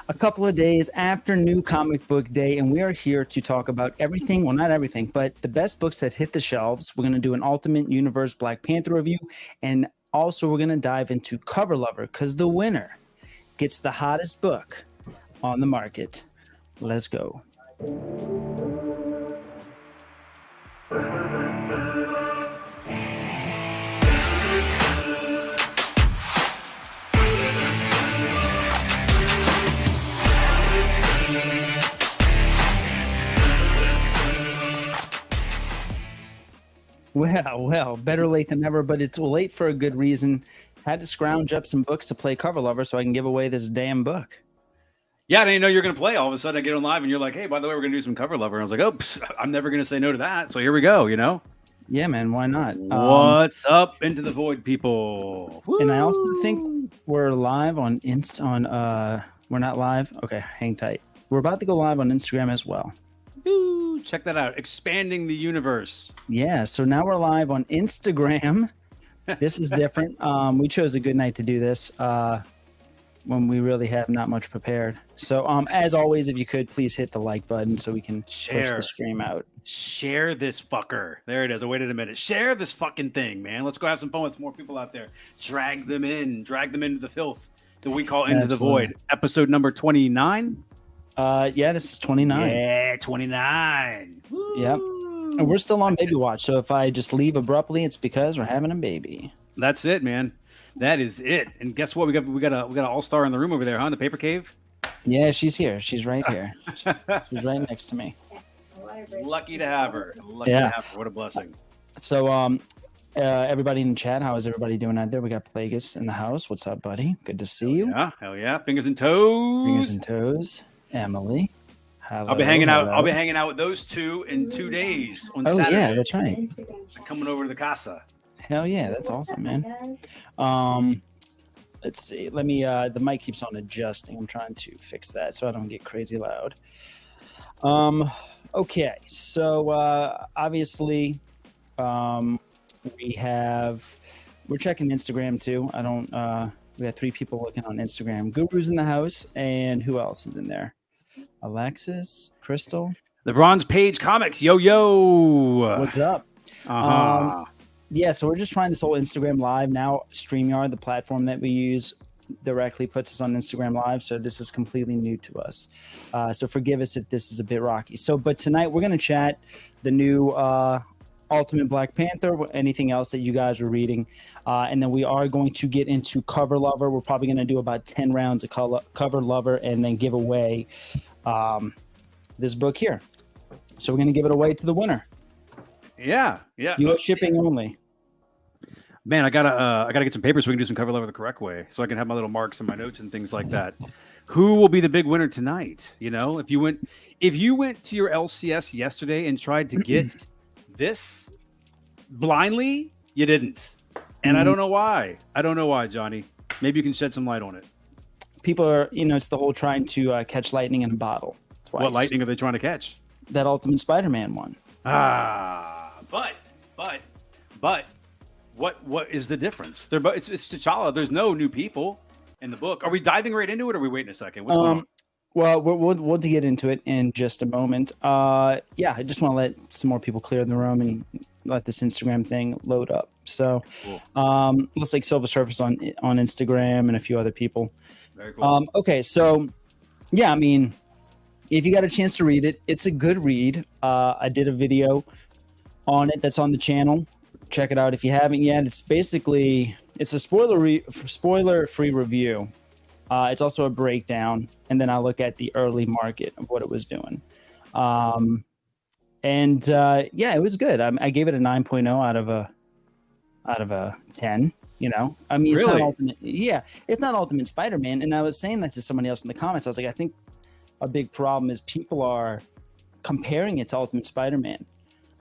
a couple of days after New Comic Book Day, and we are here to talk about everything. Well, not everything, but the best books that hit the shelves. We're going to do an Ultimate Universe Black Panther review, and also we're going to dive into Cover Lover because the winner gets the hottest book on the market. Let's go. Well, better late than never, but it's late for a good reason. Had to scrounge up some books to play Cover Lover so I can give away this damn book. Yeah, I didn't know you were going to play. All of a sudden I get on live and you're like, hey, by the way, we're going to do some Cover Lover. And I was like, oh, I'm never going to say no to that. So here we go, you know? Yeah, man, why not? What's up, Into the Void people? Woo! And I also think we're live on we're not live. Okay, hang tight. We're about to go live on Instagram as well. Ooh, check that out. Expanding the universe. Yeah, so now we're live on Instagram. This is different. We chose a good night to do this when we really have not much prepared. So as always, if you could, please hit the like button so we can push the stream out. Share this fucker. There it is. I waited a minute. Share this fucking thing, man. Let's go have some fun with more people out there. Drag them into the filth that we call Into the Void. Episode number 29. Yeah, this is 29. Yeah, 29. Woo. Yep. And we're still on baby watch, so if I just leave abruptly, it's because we're having a baby. That's it, man. That is it. And guess what? We got an all-star in the room over there, huh? In the paper cave. Yeah, she's here. She's right here. She's right next to me. Lucky to have her. Lucky to have her. What a blessing. So, everybody in the chat, how is everybody doing out there? We got Plagueis in the house. What's up, buddy? Good to see you. Yeah, hell yeah. Fingers and toes. Fingers and toes. Emily. Hello, I'll be hanging out with those two in 2 days on Saturday. Oh yeah, that's right. Coming over to the casa. Hell yeah, that's awesome, man. Let's see. Let me the mic keeps on adjusting. I'm trying to fix that so I don't get crazy loud. Okay, so obviously we're checking Instagram too. We got 3 people looking on Instagram. Guru's in the house, and who else is in there? Alexis, Crystal, the Bronze Page Comics. Yo, what's up? Yeah, so we're just trying this whole Instagram Live now. StreamYard, the platform that we use, directly puts us on Instagram Live, so this is completely new to us. So forgive us if this is a bit rocky. But tonight we're going to chat the new Ultimate Black Panther, anything else that you guys were reading, and then we are going to get into Cover Lover. We're probably going to do about 10 rounds of Cover Lover and then give away this book here. So we're going to give it away to the winner. Yeah. U.S. shipping only. Man, I gotta get some paper so we can do some Cover Lover the correct way, so I can have my little marks and my notes and things like that. Who will be the big winner tonight? You know, if you went to your LCS yesterday and tried to get this blindly, you didn't, and I don't know why. Johnny. Maybe you can shed some light on it. People are, it's the whole trying to catch lightning in a bottle. Twice. What lightning are they trying to catch? That Ultimate Spider-Man one. But what is the difference? It's T'Challa. There's no new people in the book. Are we diving right into it, or are we waiting a second? What's going on? Well, we'll get into it in just a moment. I just want to let some more people clear the room and let this Instagram thing load up. So, cool. Looks like Silver Surface on Instagram and a few other people. Very cool. Okay, so yeah, I mean, if you got a chance to read it, it's a good read. I did a video on it that's on the channel. Check it out if you haven't yet. It's a spoiler-free review. It's also a breakdown, and then I look at the early market of what it was doing. It was good. I gave it a 9.0 out of a 10. I mean, it's not Ultimate. Yeah, it's not Ultimate Spider-Man. And I was saying that to somebody else in the comments. I was like, I think a big problem is people are comparing it to Ultimate Spider-Man,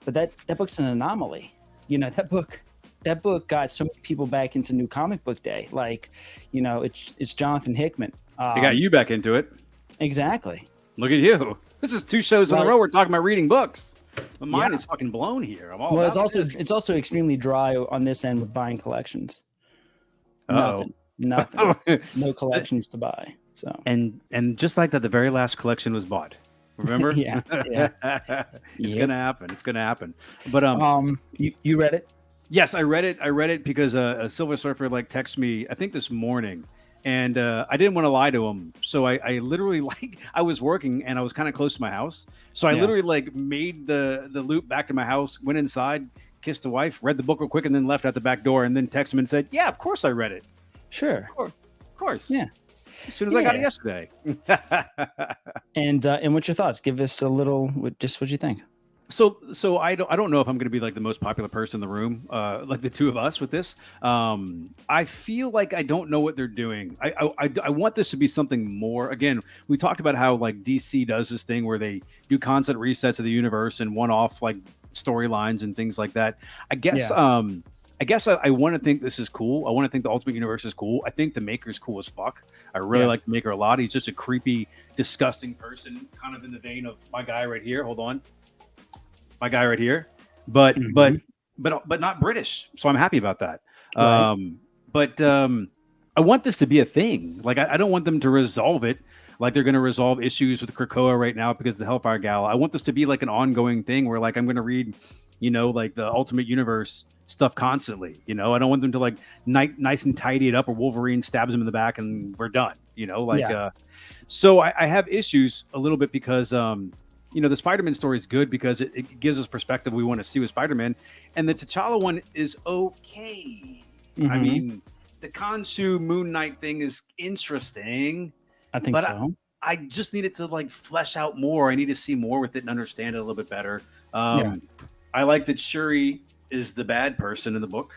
but that book's an anomaly. That book got so many people back into New Comic Book Day. Like, it's Jonathan Hickman. They got you back into it. Exactly. Look at you. This is 2 shows in a row we're talking about reading books. My mind is fucking blown here. It's also extremely dry on this end with buying collections. Nothing. No collections to buy. So and just like that, the very last collection was bought. Remember? yeah, yeah. It's Yep. gonna happen. It's gonna happen. But You read it? yes, I read it. I read it because a Silver Surfer like texted me, I think this morning, and I didn't want to lie to him, so I literally like I was working and I was kind of close to my house, so I Yeah. literally like made the loop back to my house, went inside, kissed the wife, read the book real quick, and then left out the back door, and then texted him and said, "Yeah, of course I read it. Sure. Of course. Yeah. As soon as I got it Yeah. yesterday." And what's your thoughts? Give us a little, just what you think. So I don't know if I'm going to be like the most popular person in the room, like the two of us with this. I feel like I don't know what they're doing. I want this to be something more. Again, we talked about how like DC does this thing where they do constant resets of the universe and one-off like storylines and things like that. I guess Yeah. I want to think this is cool. I want to think the Ultimate Universe is cool. I think the Maker's cool as fuck. I really Yeah. like the Maker a lot. He's just a creepy, disgusting person, kind of in the vein of my guy right here. Hold on, my guy right here, but Mhm. but not British. So I'm happy about that. Right. But I want this to be a thing. Like I don't want them to resolve it like they're going to resolve issues with Krakoa right now because of the Hellfire Gala. I want this to be like an ongoing thing where like I'm going to read, like the Ultimate Universe stuff constantly. I don't want them to like nice and tidy it up, or Wolverine stabs him in the back and we're done. Yeah. So I have issues a little bit because the Spider-Man story is good because it gives us perspective we want to see with Spider-Man, and the T'Challa one is okay. I Mhm. mean, the Khonshu Moon Knight thing is interesting, I think but so. I just need it to like flesh out more. I need to see more with it and understand it a little bit better. Yeah. I like that Shuri is the bad person in the book.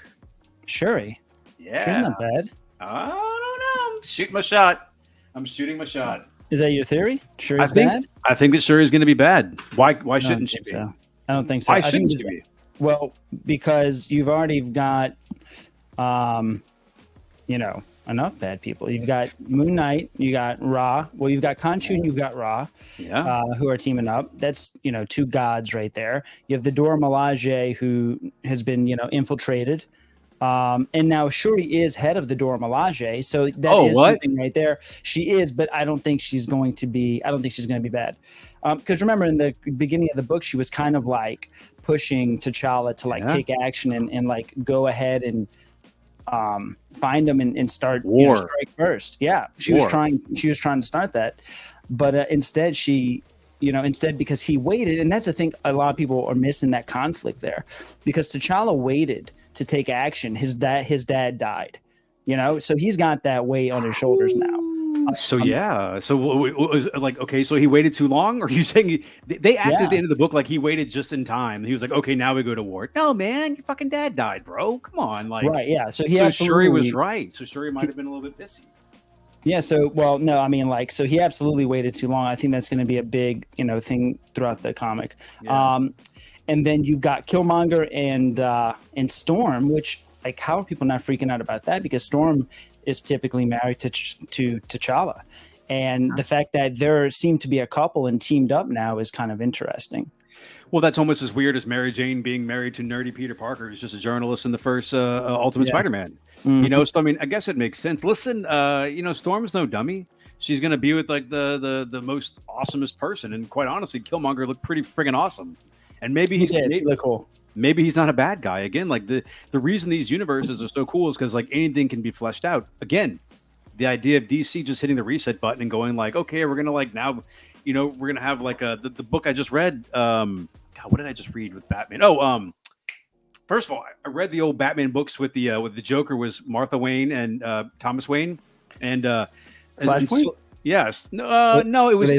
Shuri. She's Yeah, not bad. I don't know. I'm shooting my shot. I'm shooting my shot. Is that your theory? Shuri's I think bad? I think that Shuri is going to be bad. Why I don't shouldn't she think be? so. I don't think so. Why I think shouldn't she just, be? well, because you've already got um enough bad people. You've got Moon Knight, you got Ra. Well, you've got Khonshu and you've got Ra, Yeah. who are teaming up. That's two gods right there. You have the Dora Milaje, who has been infiltrated, and now Shuri is head of the Dora Milaje, so that Oh, is what? something right there. She is, but I don't think she's going to be. I don't think she's going to be bad. Because remember, in the beginning of the book, she was kind of like pushing T'Challa to like Yeah. take action and like go ahead and find them and start War. strike first. Yeah, she War. was trying to start that, but instead instead because he waited, and that's the thing, a lot of people are missing that conflict there, because T'Challa waited to take action. His dad died, so he's got that weight on his shoulders now. So yeah. So was like, okay, so he waited too long? Or are you saying they acted Yeah. at the end of the book like he waited just in time? He was like, okay, now we go to war. No, man, your fucking dad died, bro. Come on, like. Right, yeah. So So Shuri was right. So Shuri might have been a little bit pissy. Yeah, so well, no, I mean, like, so he absolutely waited too long. I think that's going to be a big, thing throughout the comic. Yeah. And then you've got Killmonger and Storm, which, like, how are people not freaking out about that? Because Storm is typically married to T'Challa, and the fact that there seem to be a couple and teamed up now is kind of interesting. Well, that's almost as weird as Mary Jane being married to nerdy Peter Parker, who's just a journalist in the first Ultimate Yeah. Spider-Man. Mhm. So I mean, I guess it makes sense. Listen, Storm's no dummy. She's gonna be with like the most awesomest person, and quite honestly, Killmonger looked pretty friggin' awesome. And maybe He did. He looked cool. maybe he's not a bad guy. Again, like the reason these universes are so cool is because like anything can be fleshed out. Again, the idea of DC just hitting the reset button and going like, okay, we're gonna like now, we're gonna have like the book I just read. God, what did I just read with Batman? Oh, first of all, I read the old Batman books with the Joker was Martha Wayne and Thomas Wayne, and Flashpoint? yes, no, it was they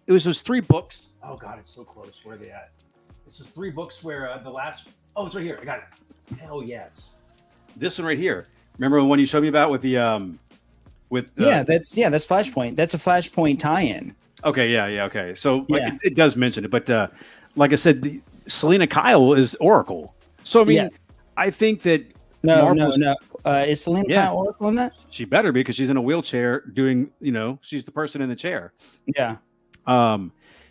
it was those three books. Oh God, it's so close. Where are they at? It's just three books where the last. Oh, it's right here. I got it. Hell yes, this one right here. Remember the one you showed me about with the with that's Flashpoint. That's a Flashpoint tie-in. Okay, yeah, okay. So like Yeah. it does mention it, but like I said, Selena Kyle is Oracle. So I mean, Yes. I think that No, Marvel's- no. Is Selena Yeah. Kyle Oracle in that? she better be because she's in a wheelchair doing, she's the person in the chair. Yeah.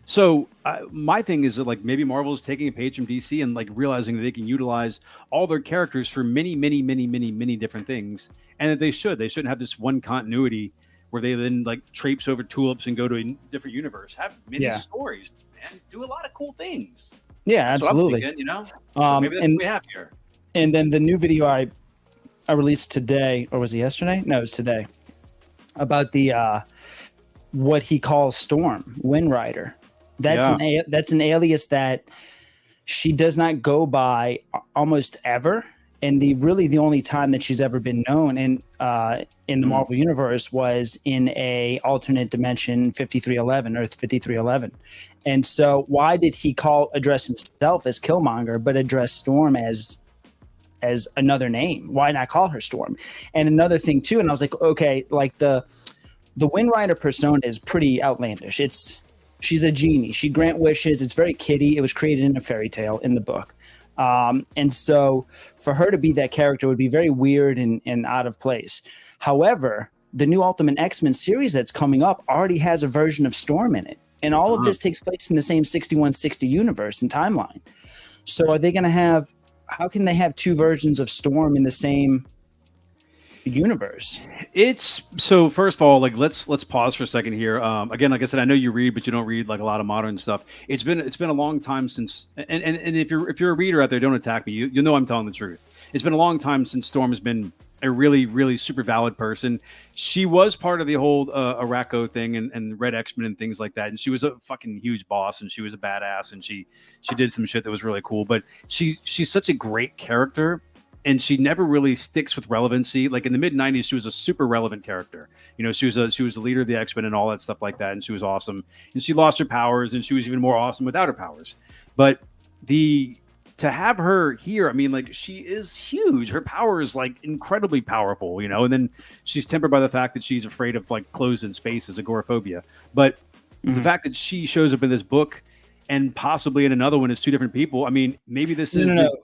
So my thing is that like maybe Marvel is taking a page from DC and like realizing that they can utilize all their characters for many, many, many, many, many different things, and that they shouldn't have this one continuity where they then like traipse over tulips and go to a different universe. Have many stories, man. Do a lot of cool things. Yeah, absolutely. Thinking, you know, so maybe that's what we have here. And then the new video I released today, or was it yesterday? No, it was today, about the what he calls Storm, Wind Rider. That's an alias that she does not go by almost ever. And the only time that she's ever been known in the Marvel Universe was in a alternate dimension 5311, Earth 5311. And so why did he address himself as Killmonger, but address Storm as another name? Why not call her Storm? And another thing too, and I was like, okay, like the Wind Rider persona is pretty outlandish. She's a genie. She grant wishes. It's very kiddie. It was created in a fairy tale in the book. And so for her to be that character would be very weird and out of place. However, the new Ultimate X-Men series that's coming up already has a version of Storm in it. And all of this takes place in the same 6160 universe and timeline. So are they going to how can they have two versions of Storm in the same universe? It's so first of all, like let's pause for a second here. Again, like I said, I know you read, but you don't read like a lot of modern stuff. It's been a long time since, and if you're a reader out there, don't attack me. You know I'm telling the truth. It's been a long time since Storm has been a really, really super valid person. She was part of the whole Arakko thing and Red X-Men and things like that. And she was a fucking huge boss and she was a badass and she did some shit that was really cool. But she's such a great character. And she never really sticks with relevancy. Like in the mid-90s, she was a super relevant character. You know, she was the leader of the X-Men and all that stuff like that. And she was awesome. And she lost her powers and she was even more awesome without her powers. But to have her here, I mean, like she is huge. Her power is like incredibly powerful, you know, and then she's tempered by the fact that she's afraid of like closed in space as agoraphobia. But the fact that she shows up in this book and possibly in another one as two different people, I mean, maybe this is... No.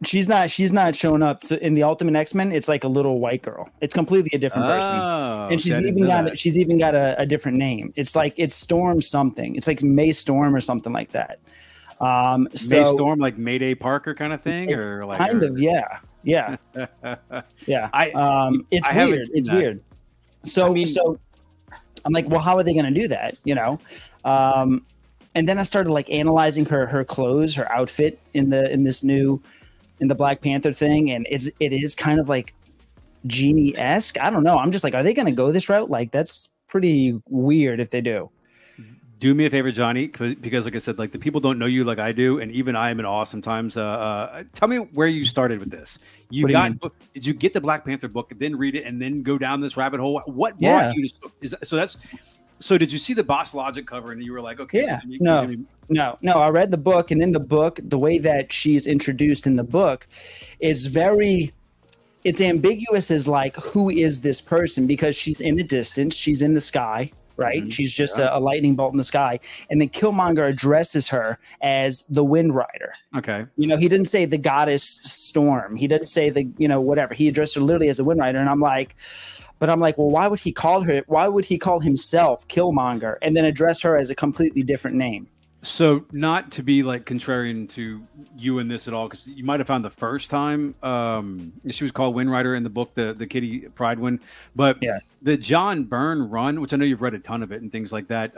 She's not showing up. So in the Ultimate X-Men, it's like a little white girl. It's completely a different person, and she's even got a different name. It's like it's Storm something. It's like May Storm or something like that. May Storm, like Mayday Parker kind of thing, or like yeah. It's weird. It's weird. So I'm like, well, how are they going to do that? You know. And then I started like analyzing her clothes, her outfit in the Black Panther thing, and it is kind of like genie-esque. I don't know. I'm just like, are they going to go this route? Like, that's pretty weird if they do. Do me a favor, Johnny, because like I said, like the people don't know you like I do, and even I am in awe sometimes. Tell me where you started with this. Did you get the Black Panther book, then read it, and then go down this rabbit hole? What brought you to? So did you see the Boss Logic cover and you were like, okay? Yeah. No. I read the book, and in the book, the way that she's introduced in the book is it's ambiguous as like, who is this person? Because she's in the distance, she's in the sky, right? Mm-hmm. She's just a lightning bolt in the sky. And then Killmonger addresses her as the Wind Rider. Okay. You know, he didn't say the goddess Storm. He didn't say whatever. He addressed her literally as a Wind Rider. And I'm like, well, why would he call her? Why would he call himself Killmonger and then address her as a completely different name? So not to be like contrarian to you in this at all, because you might have found the first time she was called Wind Rider in the book, the Kitty Pryde one. But the John Byrne run, which I know you've read a ton of it and things like that,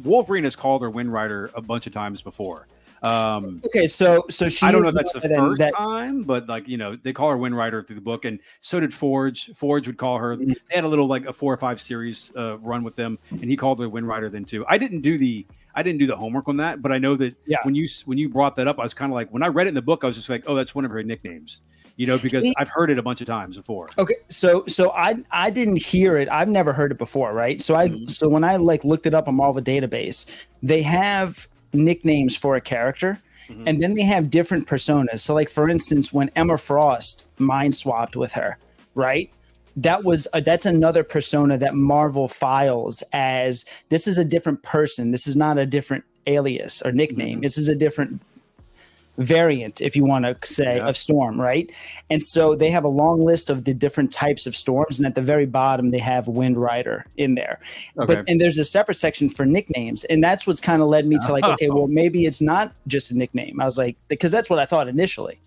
Wolverine has called her Wind Rider a bunch of times before. Okay, so she. I don't know if that's the first time, but like they call her Wind Rider through the book, and so did Forge. Forge would call her. They had a little like a 4 or 5 series run with them, and he called her Wind Rider then too. I didn't do the homework on that, but I know that when you brought that up, I was kind of like, when I read it in the book, I was just like, oh, that's one of her nicknames, because I've heard it a bunch of times before. Okay, so I didn't hear it. I've never heard it before, right? So when I like looked it up on Marvel Database, they have nicknames for a character, and then they have different personas. So like, for instance, when Emma Frost mind swapped with her, right? That's another persona that Marvel files as, this is a different person. This is not a different alias or nickname. This is a different variant, if you want to say, of Storm, right? And so they have a long list of the different types of storms, and at the very bottom they have Wind Rider in there. Okay. And there's a separate section for nicknames, and that's what's kind of led me to like, okay, well, maybe it's not just a nickname. I was like, because that's what I thought initially.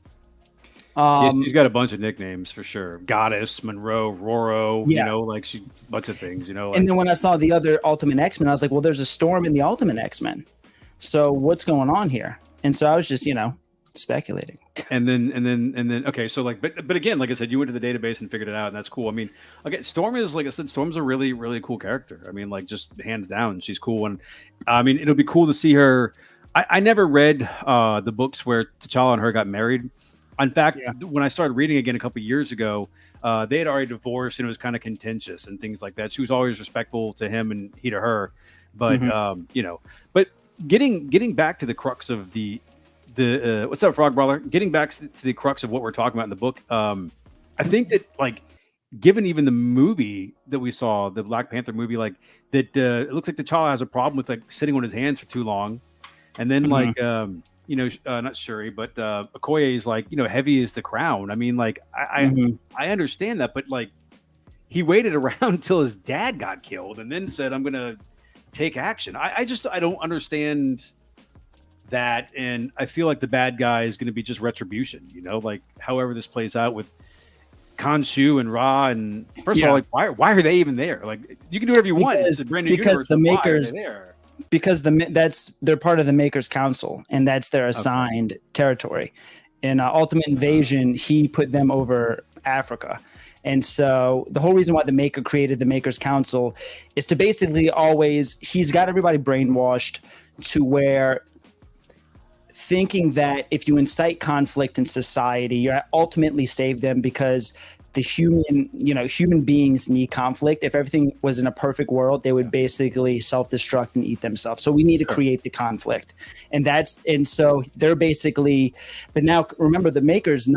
Yeah, she's got a bunch of nicknames for sure. Goddess, Monroe, Roro, Yeah. like she a bunch of things, like, and then when I saw the other Ultimate X-Men, I was like, well, there's a Storm in the Ultimate X-Men. So what's going on here? And so I was just, speculating. And then okay, so like but again, like I said, you went to the database and figured it out, and that's cool. I mean, okay, Storm is, like I said, Storm's a really, really cool character. I mean, like, just hands down, she's cool. And I mean, it'll be cool to see her. I never read the books where T'Challa and her got married. In fact, when I started reading again a couple of years ago, they had already divorced, and it was kind of contentious and things like that. She was always respectful to him and he to her, but but getting back to the crux of the what's up, Frog Brawler? Getting back to the crux of what we're talking about in the book, I think that, like, given even the movie that we saw, the Black Panther movie, like that, it looks like T'Challa has a problem with, like, sitting on his hands for too long, and then not Shuri, but Okoye is like, heavy is the crown. I mean, like, I understand that, but, like, he waited around until his dad got killed and then said, "I'm gonna take action." I don't understand that, and I feel like the bad guy is going to be just retribution, like, however this plays out with Khonshu and Ra. And first of all, like, why are they even there? Like, you can do whatever you want. It's a brand new universe. The makers there. Because they're part of the Makers Council, and that's their assigned territory. In Ultimate Invasion, he put them over Africa. And so the whole reason why the Maker created the Makers Council is to basically he's got everybody brainwashed to where thinking that if you incite conflict in society, you ultimately save them, because the human beings need conflict. If everything was in a perfect world, they would basically self-destruct and eat themselves. So we need to create the conflict. And so they're basically, but now remember, the Maker's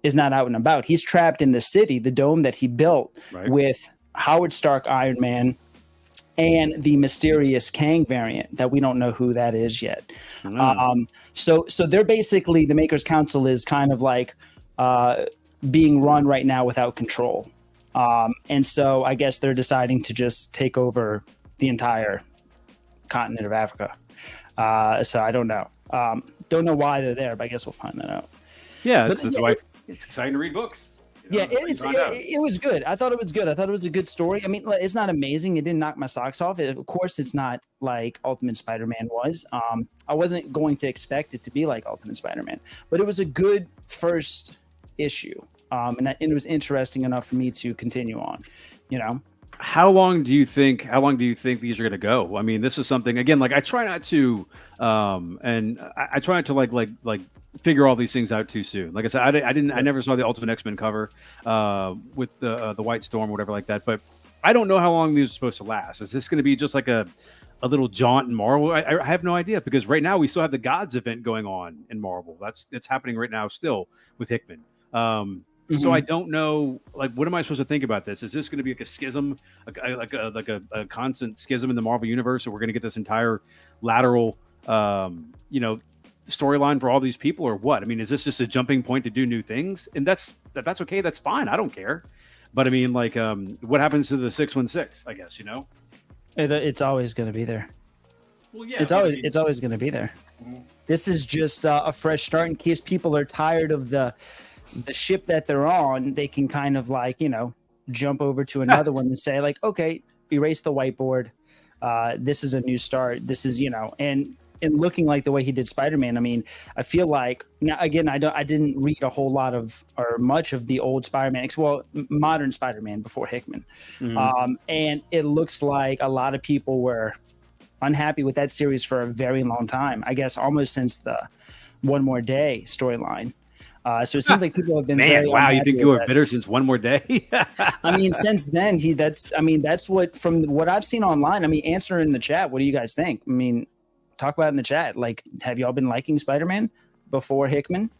is not out and about. He's trapped in the city, the dome that he built with Howard Stark, Iron Man, and the mysterious Kang variant that we don't know who that is yet. So they're basically, the Makers Council is kind of like being run right now without control. And so I guess they're deciding to just take over the entire continent of Africa. So I don't know. Don't know why they're there, but I guess we'll find that out. Yeah, that's why it's exciting to read books. It was good. I thought it was good. I thought it was a good story. I mean, it's not amazing. It didn't knock my socks off. Of course, it's not like Ultimate Spider-Man was. I wasn't going to expect it to be like Ultimate Spider-Man, but it was a good first issue. And it was interesting enough for me to continue on, How long do you think these are going to go? I mean, this is something, again, like, I try not to, and I try not to like figure all these things out too soon. Like I said, I never saw the Ultimate X-Men cover with the White Storm or whatever like that, but I don't know how long these are supposed to last. Is this going to be just like a little jaunt in Marvel? I have no idea, because right now we still have the Gods event going on in Marvel. It's happening right now still with Hickman. So I don't know, like, what am I supposed to think about this? Is this going to be like a schism, like a constant schism in the Marvel universe, or we're going to get this entire lateral, storyline for all these people, or what? I mean, is this just a jumping point to do new things? And that's okay. That's fine. I don't care. But I mean, like, what happens to the 616? I guess it's always going to be there. Well, yeah, it's always going to be there. Mm-hmm. This is just a fresh start in case people are tired of the ship that they're on. They can kind of, like, jump over to another one and say, like, okay, erase the whiteboard. This is a new start. This is, and looking like the way he did Spider-Man. I mean, I feel like, now again, I didn't read a whole lot of, or much of, the old Spider-Man, modern Spider-Man before Hickman. Mm-hmm. And it looks like a lot of people were unhappy with that series for a very long time. I guess almost since the One More Day storyline. So it seems like people have been very wow. You think you were bitter since One More Day? I mean, since then, that's what, from what I've seen online. I mean, answer in the chat. What do you guys think? I mean, talk about it in the chat. Like, have y'all been liking Spider-Man before Hickman?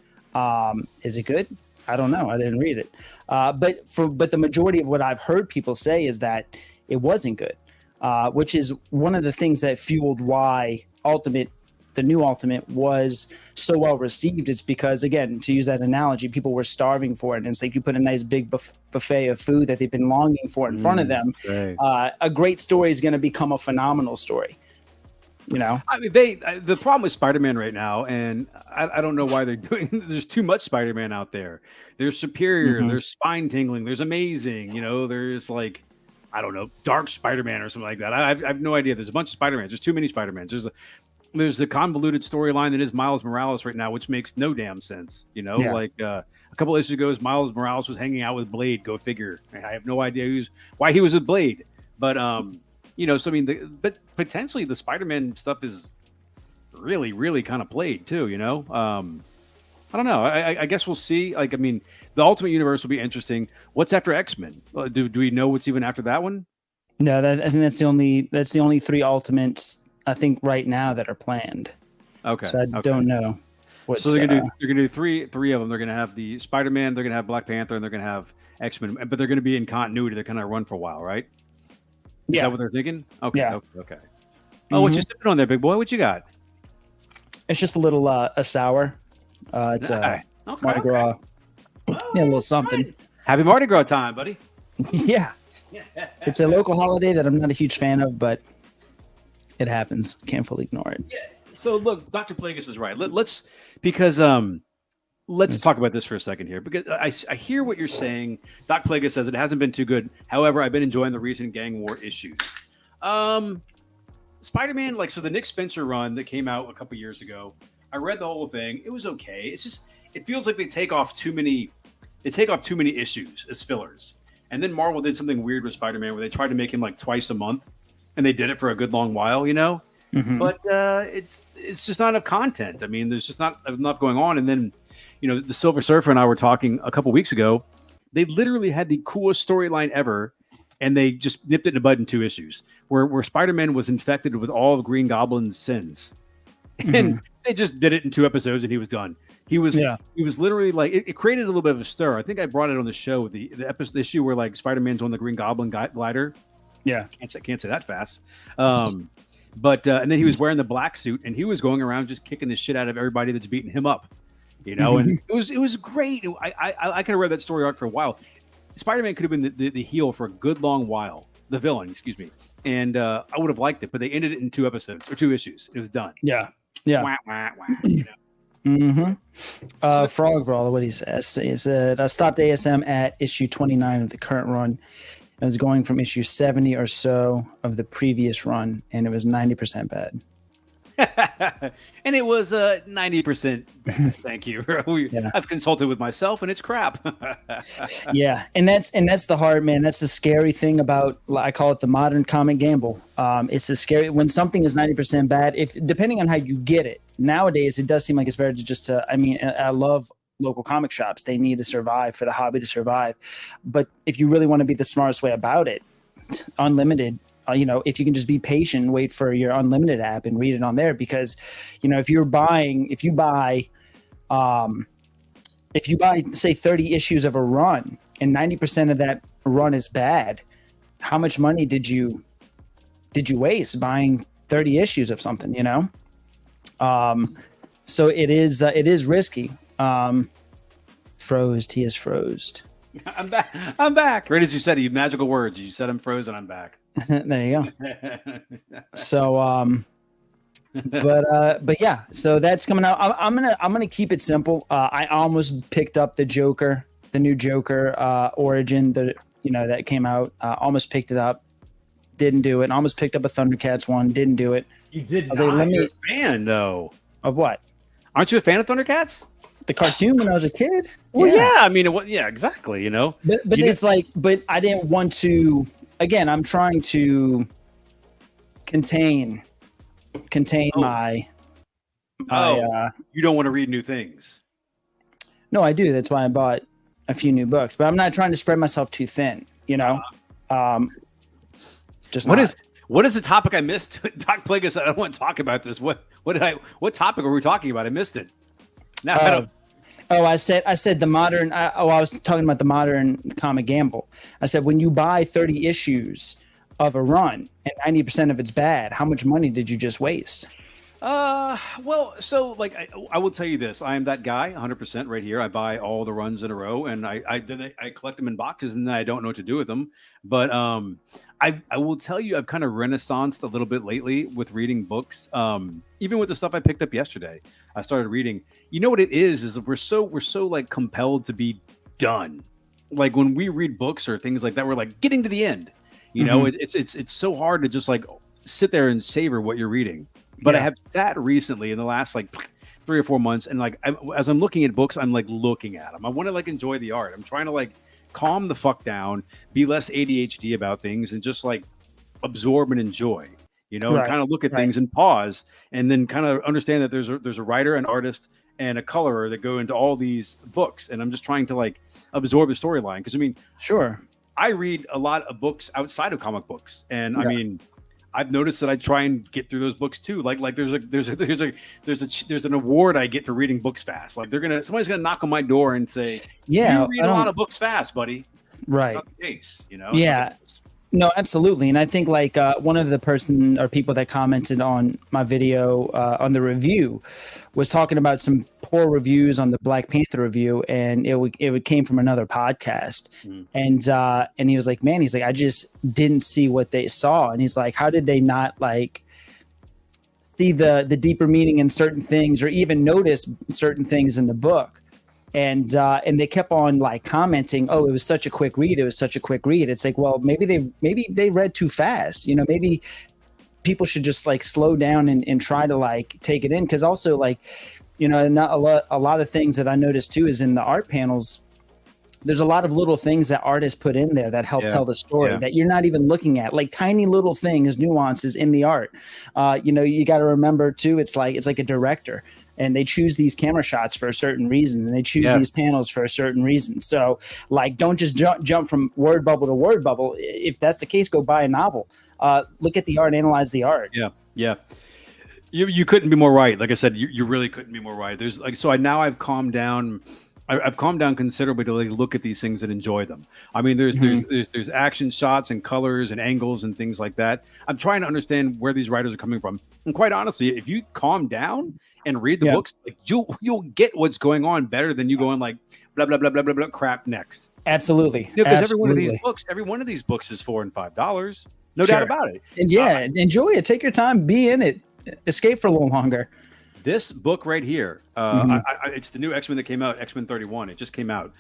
Is it good? I don't know. I didn't read it. But the majority of what I've heard people say is that it wasn't good, which is one of the things that fueled why the new Ultimate was so well received. It's because, again, to use that analogy, people were starving for it. And it's like you put a nice big buffet of food that they've been longing for in front of them. Right. A great story is going to become a phenomenal story. You know, I mean, the problem with Spider-Man right now, and I don't know why they're doing. There's too much Spider-Man out there. There's Superior, there's Spine Tingling, there's Amazing. You know, there's like, I don't know, Dark Spider-Man or something like that. I have no idea. There's a bunch of Spider-Mans. There's too many Spider-Mans. There's the convoluted storyline that is Miles Morales right now, which makes no damn sense. You know, like a couple issues ago, Miles Morales was hanging out with Blade. Go figure. I have no idea why he was with Blade, but you know, so I mean, but potentially the Spider-Man stuff is really, really kind of played too. You know, I don't know. I guess we'll see. Like, I mean, the Ultimate Universe will be interesting. What's after X-Men? Do we know what's even after that one? No, I think that's the only 3 Ultimates I think right now that are planned. Okay, so I don't know. So they're gonna do three of them. They're gonna have the Spider-Man, they're gonna have Black Panther, and they're gonna have X-Men. But they're gonna be in continuity. They're gonna run for a while, right? Is that what they're thinking? Okay. Yeah. Okay. Oh, what you sipping on there, big boy? What you got? It's just a little a sour. It's Mardi Gras. Yeah, a little something. Right. Happy Mardi Gras time, buddy. Yeah. It's a local holiday that I'm not a huge fan of, but it happens. Can't fully ignore it. Yeah. So look, Dr. Plagueis is right. Let's talk about this for a second here, because I hear what you're saying. Doc Plagueis says it hasn't been too good. However, I've been enjoying the recent Gang War issues. Spider-Man, so the Nick Spencer run that came out a couple years ago, I read the whole thing. It was okay. It's just, it feels like they take off too many issues as fillers. And then Marvel did something weird with Spider-Man where they tried to make him twice a month, and they did it for a good long while, you know? Mm-hmm. But it's just not enough content. I mean, there's just not enough going on. And then, the Silver Surfer and I were talking a couple weeks ago. They literally had the coolest storyline ever, and they just nipped it in the bud in 2 issues, where Spider-Man was infected with all of Green Goblin's sins, and they just did it in 2 episodes, and he was done. He was literally it created a little bit of a stir. I think I brought it on the show, the issue where Spider-Man's on the Green Goblin glider. Yeah, can't say that fast. But and then he was wearing the black suit, and he was going around just kicking the shit out of everybody that's beating him up. And it was great. I could have read that story arc for a while. Spider-Man could have been the heel for a good long while, the villain, excuse me. And I would have liked it, but they ended it in 2 episodes or 2 issues. It was done. Yeah. Wah, wah, wah, Frog Brawler, what he says, he said, I stopped ASM at issue 29 of the current run. It was going from issue 70 or so of the previous run, and it was 90% bad. And it was 90%. Thank you. I've consulted with myself, and it's crap. Yeah, and that's the hard, man. That's the scary thing about, I call it the modern comic gamble. It's the scary when something is 90% bad. If depending on how you get it, nowadays it does seem like it's better to just. I love local comic shops. They need to survive for the hobby to survive. But if you really want to be the smartest way about it, unlimited. If you can just be patient, wait for your unlimited app and read it on there, because, if you buy say 30 issues of a run and 90% of that run is bad, how much money did you waste buying 30 issues of something, So it is risky. He is froze. I'm back. Right as you said, you magical words. You said I'm frozen. I'm back. There you go. So, but yeah. So that's coming out. I'm gonna keep it simple. I almost picked up the new Joker origin that came out. Almost picked it up. Didn't do it. Almost picked up a Thundercats one. Didn't do it. You did. I was not. You're a fan, though. Of what? Aren't you a fan of Thundercats? The cartoon when I was a kid? Well, yeah. I mean, exactly. But it's but I didn't want to. Again, I'm trying to contain my. You don't want to read new things. No, I do. That's why I bought a few new books. But I'm not trying to spread myself too thin. Just what is the topic I missed? Doc Plagueis, I don't want to talk about this. What topic were we talking about? I missed it. Now I don't. I said the modern. I was talking about the modern comic gamble. I said when you buy 30 issues of a run and 90% of it's bad, how much money did you just waste? Well, so like I will tell you this: I am that guy, 100% right here. I buy all the runs in a row, and I collect them in boxes, and then I don't know what to do with them. But I will tell you, I've kind of renaissanced a little bit lately with reading books. Even with the stuff I picked up yesterday, I started reading. You know what it is we're so like compelled to be done. Like when we read books or things like that, we're like getting to the end. You know, it's so hard to just like sit there and savor what you're reading. But I have sat recently in the last like 3 or 4 months, and like as I'm looking at books, I'm like looking at them. I want to like enjoy the art. I'm trying to like calm the fuck down, be less ADHD about things, and just like absorb and enjoy. You know, and kind of look at things and pause, and then kind of understand that there's a writer, an artist, and a colorer that go into all these books. And I'm just trying to like absorb the storyline because I mean, I read a lot of books outside of comic books, and I mean. I've noticed that I try and get through those books too. Like there's an award I get for reading books fast. Like somebody's gonna knock on my door and say, "You read a lot of books fast, buddy." Right. It's not the case, you know. Yeah. No, absolutely. And I think like one of the person or people that commented on my video on the review was talking about some poor reviews on the Black Panther review, and it came from another podcast. And he was like, man, he's like, I just didn't see what they saw. And he's like, how did they not like see the deeper meaning in certain things or even notice certain things in the book? And they kept on like commenting, oh, it was such a quick read. It was such a quick read. It's like, well, maybe they read too fast. You know, maybe people should just like slow down and try to like take it in. Cause also like, you know, not a lot of things that I noticed too is in the art panels, there's a lot of little things that artists put in there that help tell the story that you're not even looking at, like tiny little things, nuances in the art. You know, you got to remember too, it's like a director. And they choose these camera shots for a certain reason, and they choose these panels for a certain reason. So, like, don't just jump from word bubble to word bubble. If that's the case, go buy a novel. Look at the art, analyze the art. Yeah. You couldn't be more right. Like I said, you really couldn't be more right. There's like so. I've calmed down. I've calmed down considerably to like look at these things and enjoy them. I mean, there's action shots and colors and angles and things like that. I'm trying to understand where these writers are coming from. And quite honestly, if you calm down and read the books, like you'll get what's going on better than you going like blah blah blah blah blah blah crap next. Absolutely. Because every one of these books is $4 and $5. No doubt about it. And enjoy it. Take your time. Be in it. Escape for a little longer. This book right here, it's the new X-Men that came out, X-Men 31. It just came out.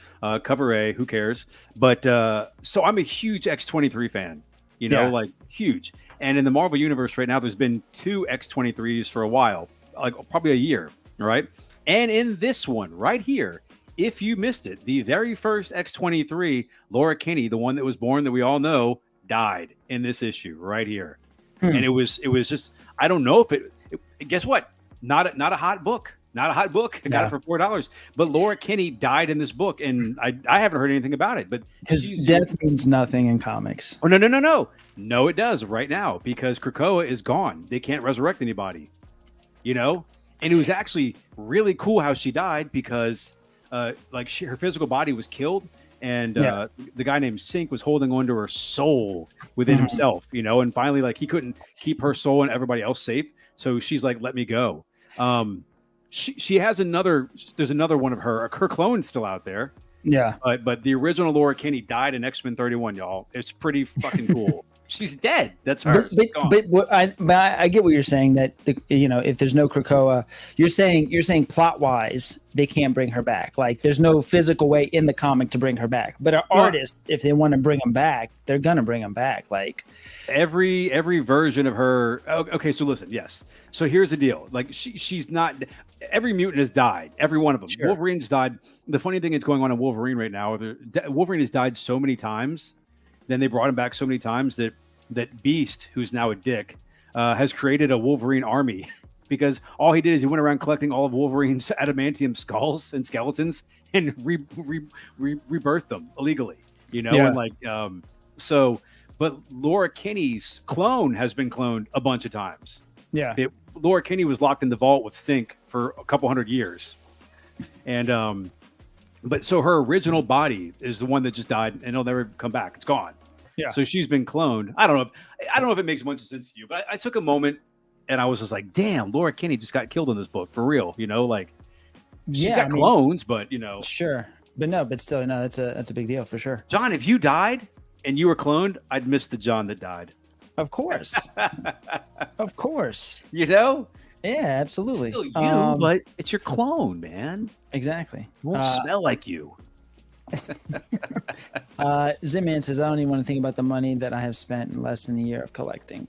Cover A, who cares? But so I'm a huge X-23 fan, you know, like huge. And in the Marvel Universe right now, there's been 2 X-23s for a while, like probably a year, right? And in this one right here, if you missed it, the very first X-23, Laura Kinney, the one that was born that we all know, died in this issue right here. And it was just, I don't know if it guess what? Not a hot book. Not a hot book. I got it for $4. But Laura Kinney died in this book, and I haven't heard anything about it. But because death means nothing in comics. Oh no! No, it does right now because Krakoa is gone. They can't resurrect anybody. You know, and it was actually really cool how she died because, her physical body was killed, and the guy named Synch was holding on to her soul within himself. You know, and finally, like he couldn't keep her soul and everybody else safe, so she's like, "Let me go." She has there's another one of her clone still out there. Yeah. But the original Laura Kinney died in X-Men 31, y'all. It's pretty fucking cool. She's dead. That's her. But I get what you're saying that if there's no Krakoa, you're saying plot wise they can't bring her back. Like there's no physical way in the comic to bring her back. But an artist, if they want to bring them back, they're gonna bring them back. Like every version of her. Okay, so listen, yes. So here's the deal. Like she's not. Every mutant has died. Every one of them. Sure. Wolverine's died. The funny thing that's going on in Wolverine right now, Wolverine has died so many times. Then they brought him back so many times that Beast, who's now a dick, has created a Wolverine army because all he did is he went around collecting all of Wolverine's adamantium skulls and skeletons and rebirthed them illegally. You know, and like but Laura Kinney's clone has been cloned a bunch of times. Yeah. Laura Kinney was locked in the vault with Synch for a couple hundred years. And but so her original body is the one that just died and it'll never come back. It's gone. Yeah. So she's been cloned. I don't know if it makes much sense to you, but I took a moment and I was just like, damn, Laura Kinney just got killed in this book for real. You know, like she's got clones, but you know, sure, but still, no, that's a big deal for sure. John, if you died and you were cloned, I'd miss the John that died. Of course, of course. You know, yeah, absolutely. Still you, but it's your clone, man. Exactly. It won't smell like you. Zimman says, I don't even want to think about the money that I have spent in less than a year of collecting.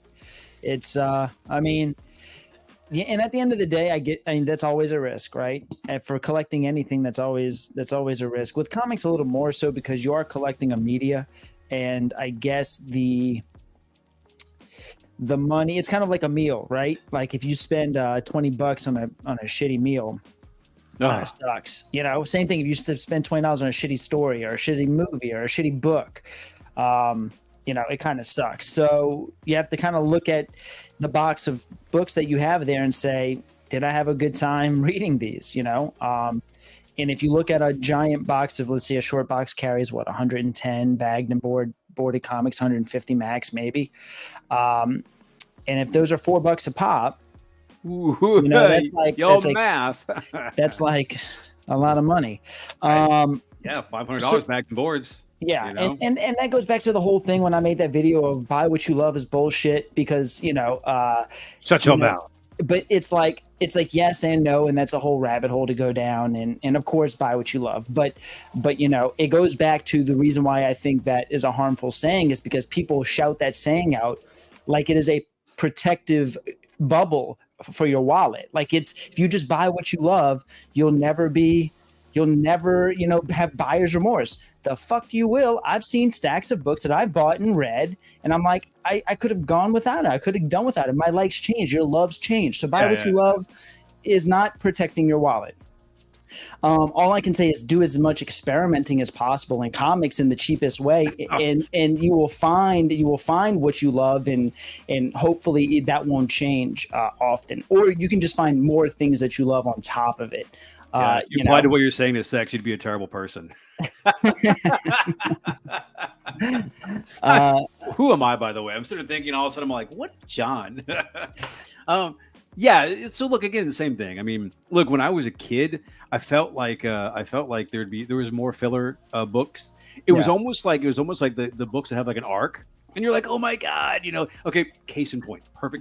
It's, I mean, yeah, and at the end of the day, I mean, that's always a risk, right? And for collecting anything, that's always a risk. With comics, a little more so because you are collecting a media, and I guess the money, it's kind of like a meal, right? Like if you spend $20 on a shitty meal, it sucks. You know, same thing if you spend $20 on a shitty story or a shitty movie or a shitty book. You know, it kind of sucks. So you have to kind of look at the box of books that you have there and say, did I have a good time reading these? You know, and if you look at a giant box of, let's say, a short box carries 110 bagged and boarded comics, 150 max maybe. And if those are $4 a pop, you know, that's like math. That's like a lot of money. Yeah, $500 back and boards. Yeah, you know? and that goes back to the whole thing when I made that video of buy what you love is bullshit because shut your mouth. But it's like yes and no, and that's a whole rabbit hole to go down. And of course, buy what you love. But you know, it goes back to the reason why I think that is a harmful saying is because people shout that saying out like it is a protective bubble for your wallet. Like it's, if you just buy what you love, you'll never, have buyer's remorse. The fuck you will. I've seen stacks of books that I've bought and read, and I'm like, I could have gone without it. I could have done without it. My likes change. Your loves change. So buy what you love is not protecting your wallet. All I can say is do as much experimenting as possible in comics in the cheapest way, and you will find what you love, and hopefully that won't change often. Or you can just find more things that you love on top of it. You apply to what you're saying to sex, you'd be a terrible person. Who am I, by the way? I'm sort of thinking all of a sudden, I'm like, what, John? Yeah. So look, again, the same thing. I mean, look, when I was a kid, I felt like there was more filler books. It was almost like the books that have like an arc, and you're like, oh my god, you know. Okay, perfect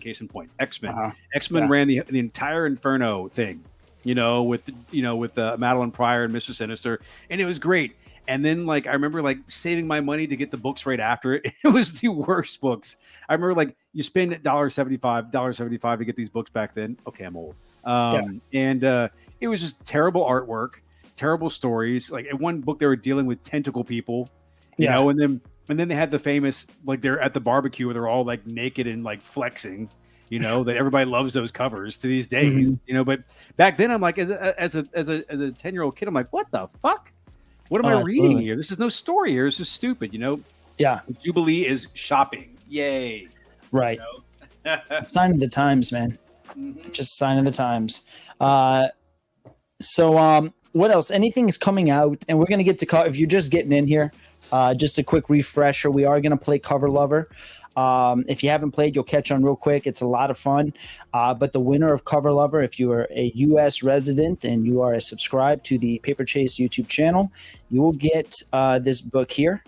case in point. X-Men. X-Men ran the entire Inferno thing, you know, with Madeline Pryor and Mr. Sinister, and it was great. And then, like, I remember, like, saving my money to get the books right after it. It was the worst books. I remember, like, you spend $1.75 to get these books back then. Okay, I'm old. And it was just terrible artwork, terrible stories. Like, in one book, they were dealing with tentacle people, you know, and then they had the famous, like, they're at the barbecue where they're all, like, naked and, like, flexing. You know, that everybody loves those covers to these days. You know, but back then, I'm like, as a 10-year-old kid, I'm like, what the fuck? What am I reading here? This is no story here. This is stupid, you know? Yeah. Jubilee is shopping. Yay. Right. You know? Sign of the times, man. Just sign of the times. So what else? Anything is coming out, and we're going to get to, if you're just getting in here, just a quick refresher. We are going to play Cover Lover. If you haven't played, you'll catch on real quick. It's a lot of fun. But the winner of Cover Lover, if you are a U.S. resident and you are subscribed to the Paper Chase YouTube channel, you will get this book here.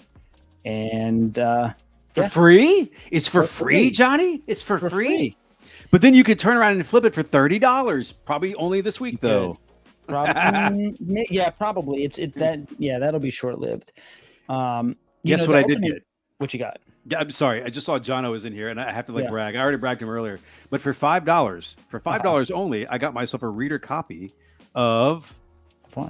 And for free? It's for free, Johnny? It's for free. But then you could turn around and flip it for $30. Probably only this week, though. Probably. Yeah, probably. That'll be short-lived. Guess what I did get? What you got? I'm sorry. I just saw Jono was in here, and I have to brag. I already bragged him earlier, but for $5 only, I got myself a reader copy of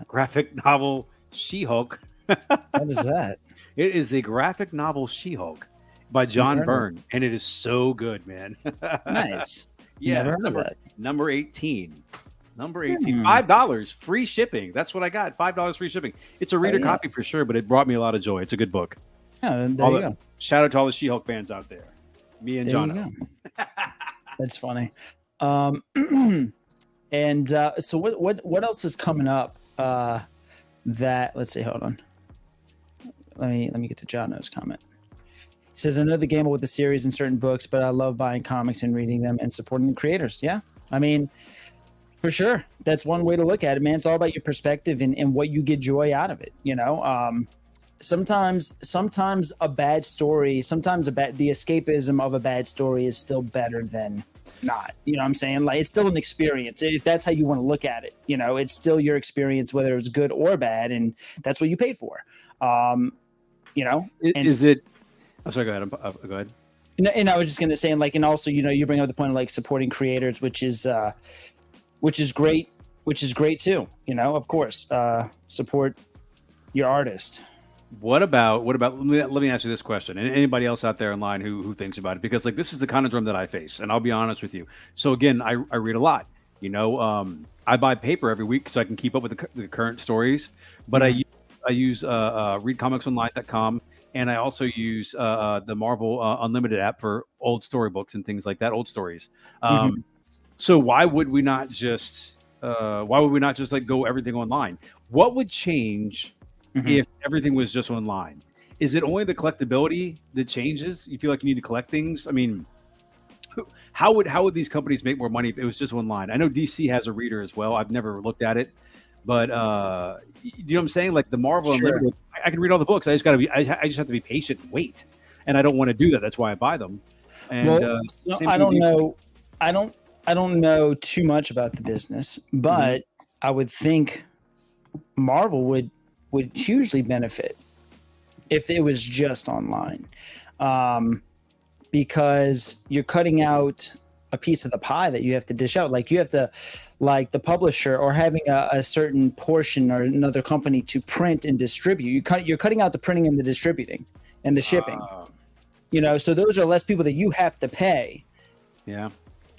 graphic novel She-Hulk. What is that? It is a graphic novel She-Hulk by John Byrne, and it is so good, man. Nice. Yeah, never heard of that. Number 18. $5 free shipping. That's what I got. $5 free shipping. It's a reader copy for sure, but it brought me a lot of joy. It's a good book. Yeah, there you go. Shout out to all the She-Hulk fans out there. Me and John. That's funny. And so what else is coming up? Let's see. Hold on. Let me get to Jono's comment. He says, I know the gamble with the series and certain books, but I love buying comics and reading them and supporting the creators. Yeah. I mean, for sure. That's one way to look at it, man. It's all about your perspective and what you get joy out of it. Sometimes a bad story, the escapism of a bad story is still better than not. You know what I'm saying? Like, it's still an experience. If that's how you want to look at it, it's still your experience, whether it's good or bad, and that's what you paid for. Is it? I'm sorry. Go ahead. Go ahead. And I was just gonna say, and also, you bring up the point of supporting creators, which is great, too. Of course, support your artist. What about? Let me ask you this question, and anybody else out there online who thinks about it, because this is the conundrum that I face, and I'll be honest with you. So again, I read a lot. I buy paper every week so I can keep up with the current stories, but I use readcomicsonline.com. And I also use the Marvel Unlimited app for old storybooks and things like that, old stories. So why would we not just go everything online? What would change if everything was just online? Is it only the collectability that changes? You feel like you need to collect things? I mean, how would these companies make more money if it was just online? I know DC has a reader as well. I've never looked at it. But you know what I'm saying? Like the Marvel Unlimited, I can read all the books. I just have to be patient and wait. And I don't want to do that. That's why I buy them. And I don't know. I don't know too much about the business, but I would think Marvel would hugely benefit if it was just online, because you're cutting out a piece of the pie that you have to dish out. Like, you have to, like the publisher or having a certain portion or another company to print and distribute. You're cutting out the printing and the distributing and the shipping. So those are less people that you have to pay. Yeah.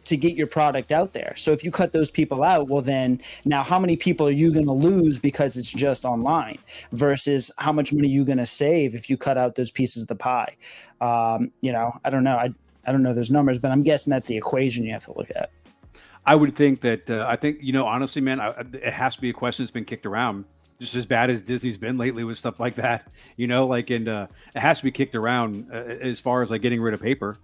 To get your product out there. So if you cut those people out, well, then now how many people are you going to lose because it's just online versus how much money are you going to save if you cut out those pieces of the pie? I don't know. I don't know those numbers, but I'm guessing that's the equation you have to look at. I would think that, honestly, man, it has to be a question that's been kicked around just as bad as Disney's been lately with stuff like that, and it has to be kicked around as far as getting rid of paper,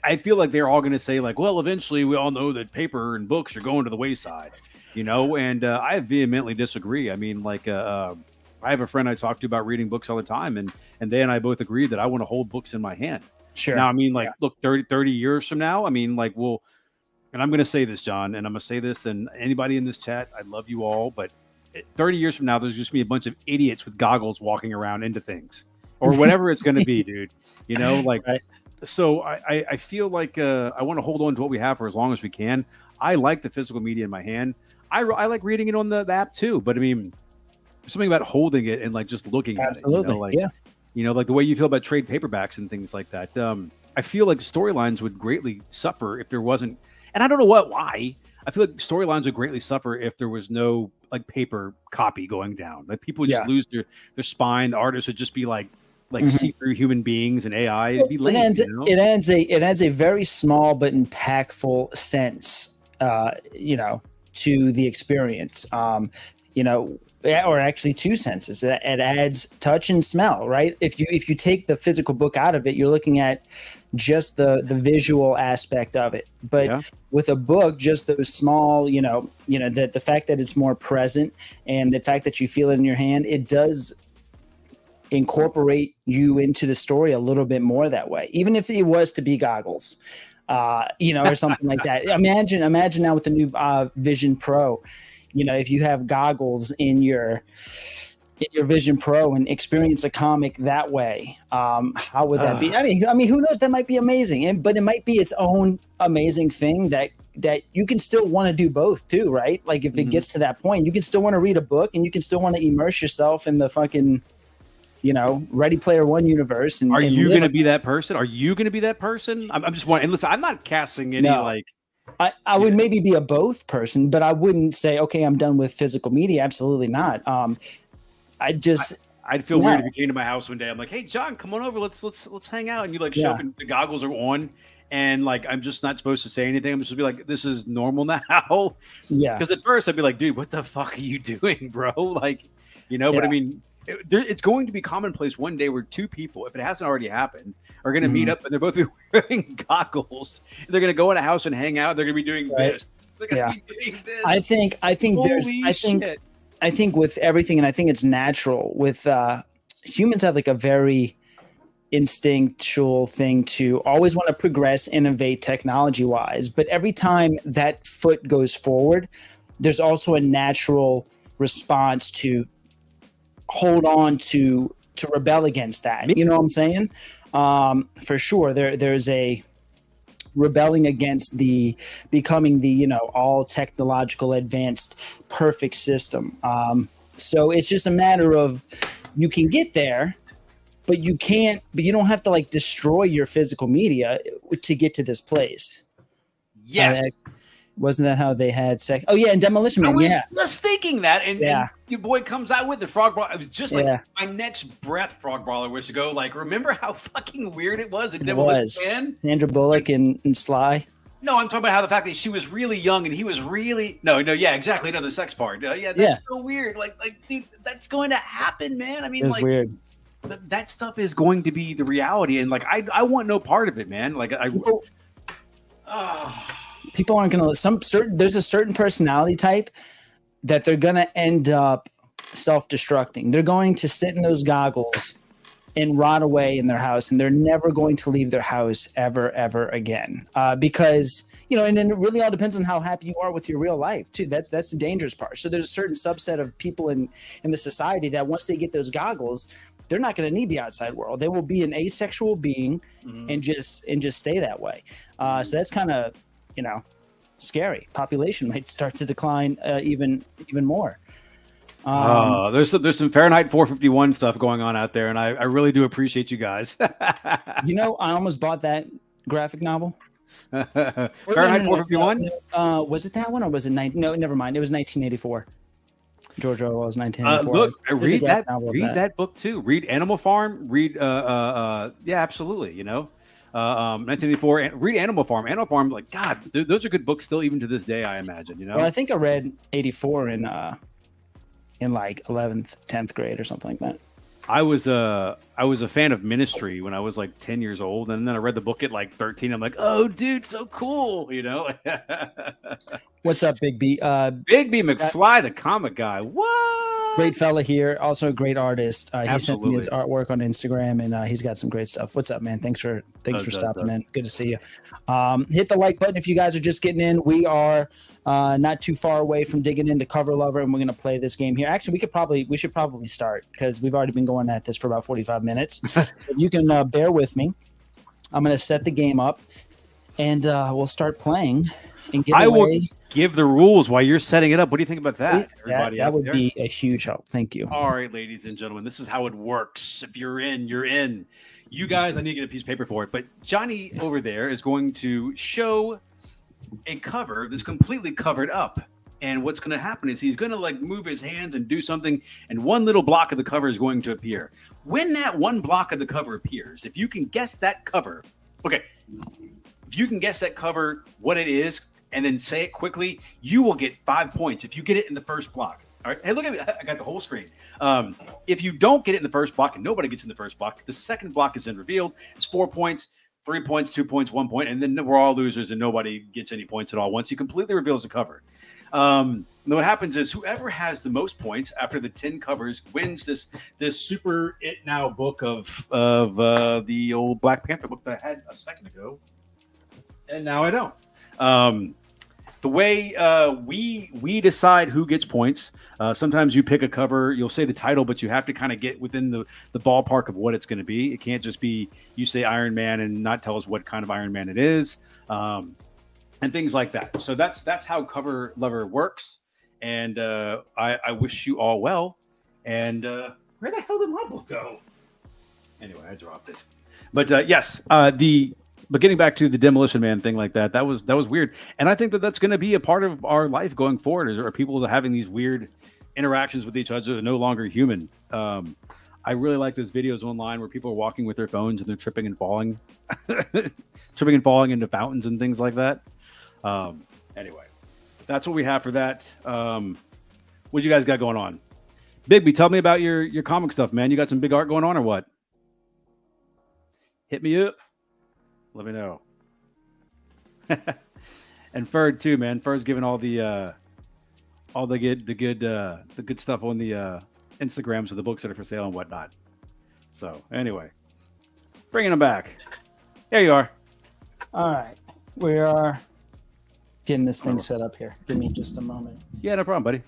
I feel like they're all going to say well, eventually we all know that paper and books are going to the wayside, and I vehemently disagree. I mean, I have a friend I talk to about reading books all the time, and they and I both agree that I want to hold books in my hand. Sure. Now, I mean, look, 30 years from now, I mean, and I'm going to say this, John, and I'm going to say this, and anybody in this chat, I love you all, but 30 years from now, there's just going to be a bunch of idiots with goggles walking around into things or whatever it's going to be, dude, right. So I feel like I want to hold on to what we have for as long as we can. I like the physical media in my hand. I like reading it on the app too, but I mean, there's something about holding it and just looking at it. Like the way you feel about trade paperbacks and things like that. I feel like storylines would greatly suffer if there wasn't, and I don't know why. I feel like storylines would greatly suffer if there was no paper copy going down. Like people would just lose their spine. The artists would just be see-through human beings and AI. It'd be lame, it adds a very small but impactful sense, to the experience. Or actually two senses. It adds touch and smell, right? If you take the physical book out of it, you're looking at just the visual aspect of it. But with a book, just those small, the fact that it's more present and the fact that you feel it in your hand, it does incorporate you into the story a little bit more that way, even if it was to be goggles, or something like that. Imagine now with the new Vision Pro, if you have goggles in your Vision Pro and experience a comic that way, how would that be? I mean, who knows? That might be amazing, but it might be its own amazing thing that you can still want to do both too, right? Like if it gets to that point, you can still want to read a book and you can still want to immerse yourself in the fucking Ready Player One universe. Are you going to be that person? Are you going to be that person? I'm just wondering. And listen, I'm not casting any I would maybe be a both person, but I wouldn't say, okay, I'm done with physical media. Absolutely not. I'd feel weird if you came to my house one day. I'm like, hey, John, come on over. Let's hang out. And you show up and the goggles are on. And I'm just not supposed to say anything. I'm just supposed to be like, this is normal now. Yeah. Because at first I'd be like, dude, what the fuck are you doing, bro? But I mean, it's going to be commonplace one day where two people, if it hasn't already happened, are going to meet up and they're both wearing goggles. They're going to go in a house and hang out. They're going to be doing this. They're going to be doing this. I think with everything, and I think it's natural with humans have like a very instinctual thing to always want to progress, innovate technology wise. But every time that foot goes forward, there's also a natural response to hold on to rebel against that. You know what I'm saying? For sure. There's a rebelling against the becoming the, all technological advanced perfect system. So it's just a matter of you can get there, but you don't have to like destroy your physical media to get to this place. Yes. Wasn't that how they had sex? Oh yeah, and Demolition Man. I was just thinking that, and your boy comes out with the frog brawler. It was just like my next breath. Frog brawler was to go like, remember how fucking weird it was in Demolition Man? Sandra Bullock and Sly. No, I'm talking about how the fact that she was really young and he was really exactly. No, the sex part. That's so weird. Like, dude, that's going to happen, man. I mean, it's weird. That stuff is going to be the reality, and like, I want no part of it, man. Like, people aren't going to there's a certain personality type that they're going to end up self-destructing. They're going to sit in those goggles and rot away in their house, and they're never going to leave their house ever again. Because, and then it really all depends on how happy you are with your real life too. That's the dangerous part. So there's a certain subset of people in the society that once they get those goggles, they're not going to need the outside world. They will be an asexual being and just stay that way. So that's kind of, scary. Population might start to decline even more. There's some Fahrenheit 451 stuff going on out there, and I really do appreciate you guys. I almost bought that graphic novel. Fahrenheit 451? Was it that one, or was it No, never mind. It was 1984. George Orwell's 1984. Look, read that book too. Read Animal Farm. Read absolutely. 1984. Read Animal Farm. Animal Farm, like, God, those are good books still, even to this day, I imagine. Well, I think I read 84 in like 11th, 10th grade or something like that. I was a fan of Ministry when I was like 10 years old, and then I read the book at like 13. I'm like, oh, dude, so cool, What's up, Big B? Big B McFly, the comic guy. What? Great fella here. Also a great artist. He sent me his artwork on Instagram, and he's got some great stuff. What's up, man? Thanks for stopping in. Good to see you. Hit the like button if you guys are just getting in. We are not too far away from digging into Cover Lover, and we're going to play this game here. Actually, we should probably start because we've already been going at this for about 45 minutes. So you can bear with me. I'm going to set the game up, and we'll start playing. And I will give the rules while you're setting it up. What do you think about that? Everybody that would be a huge help. Thank you. All right, ladies and gentlemen, this is how it works. If you're in, you're in. You guys, I need to get a piece of paper for it. But Johnny over there is going to show a cover that's completely covered up. And what's going to happen is he's going to like move his hands and do something, and one little block of the cover is going to appear. When that one block of the cover appears, if you can guess that cover, what it is, and then say it quickly, you will get 5 points if you get it in the first block. All right. Hey, look at me. I got the whole screen. If you don't get it in the first block, and nobody gets in the first block, the second block is then revealed. It's 4 points, 3 points, 2 points, 1 point, and then we're all losers and nobody gets any points at all once he completely reveals the cover. What happens is whoever has the most points after the 10 covers wins this Super It Now book of the old Black Panther book that I had a second ago, and now I don't. The way we decide who gets points, sometimes you pick a cover, you'll say the title, but you have to kind of get within the ballpark of what it's going to be. It can't just be you say Iron Man and not tell us what kind of Iron Man it is, and things like that. So that's how Cover Lover works. And I wish you all well. And where the hell did my book go? Anyway, I dropped it. But yes, But getting back to the Demolition Man thing like that was weird. And I think that's going to be a part of our life going forward, are people having these weird interactions with each other that are no longer human. I really like those videos online where people are walking with their phones and they're tripping and falling into fountains and things like that. Anyway, that's what we have for that. What you guys got going on? Bigby, tell me about your comic stuff, man. You got some big art going on or what? Hit me up. Let me know. And Ferd too, man. Ferd's giving all the good stuff on the Instagrams of the books that are for sale and whatnot. So anyway, bringing them back. There you are. All right, we are getting this thing set up here. Give me just a moment. Yeah, no problem, buddy.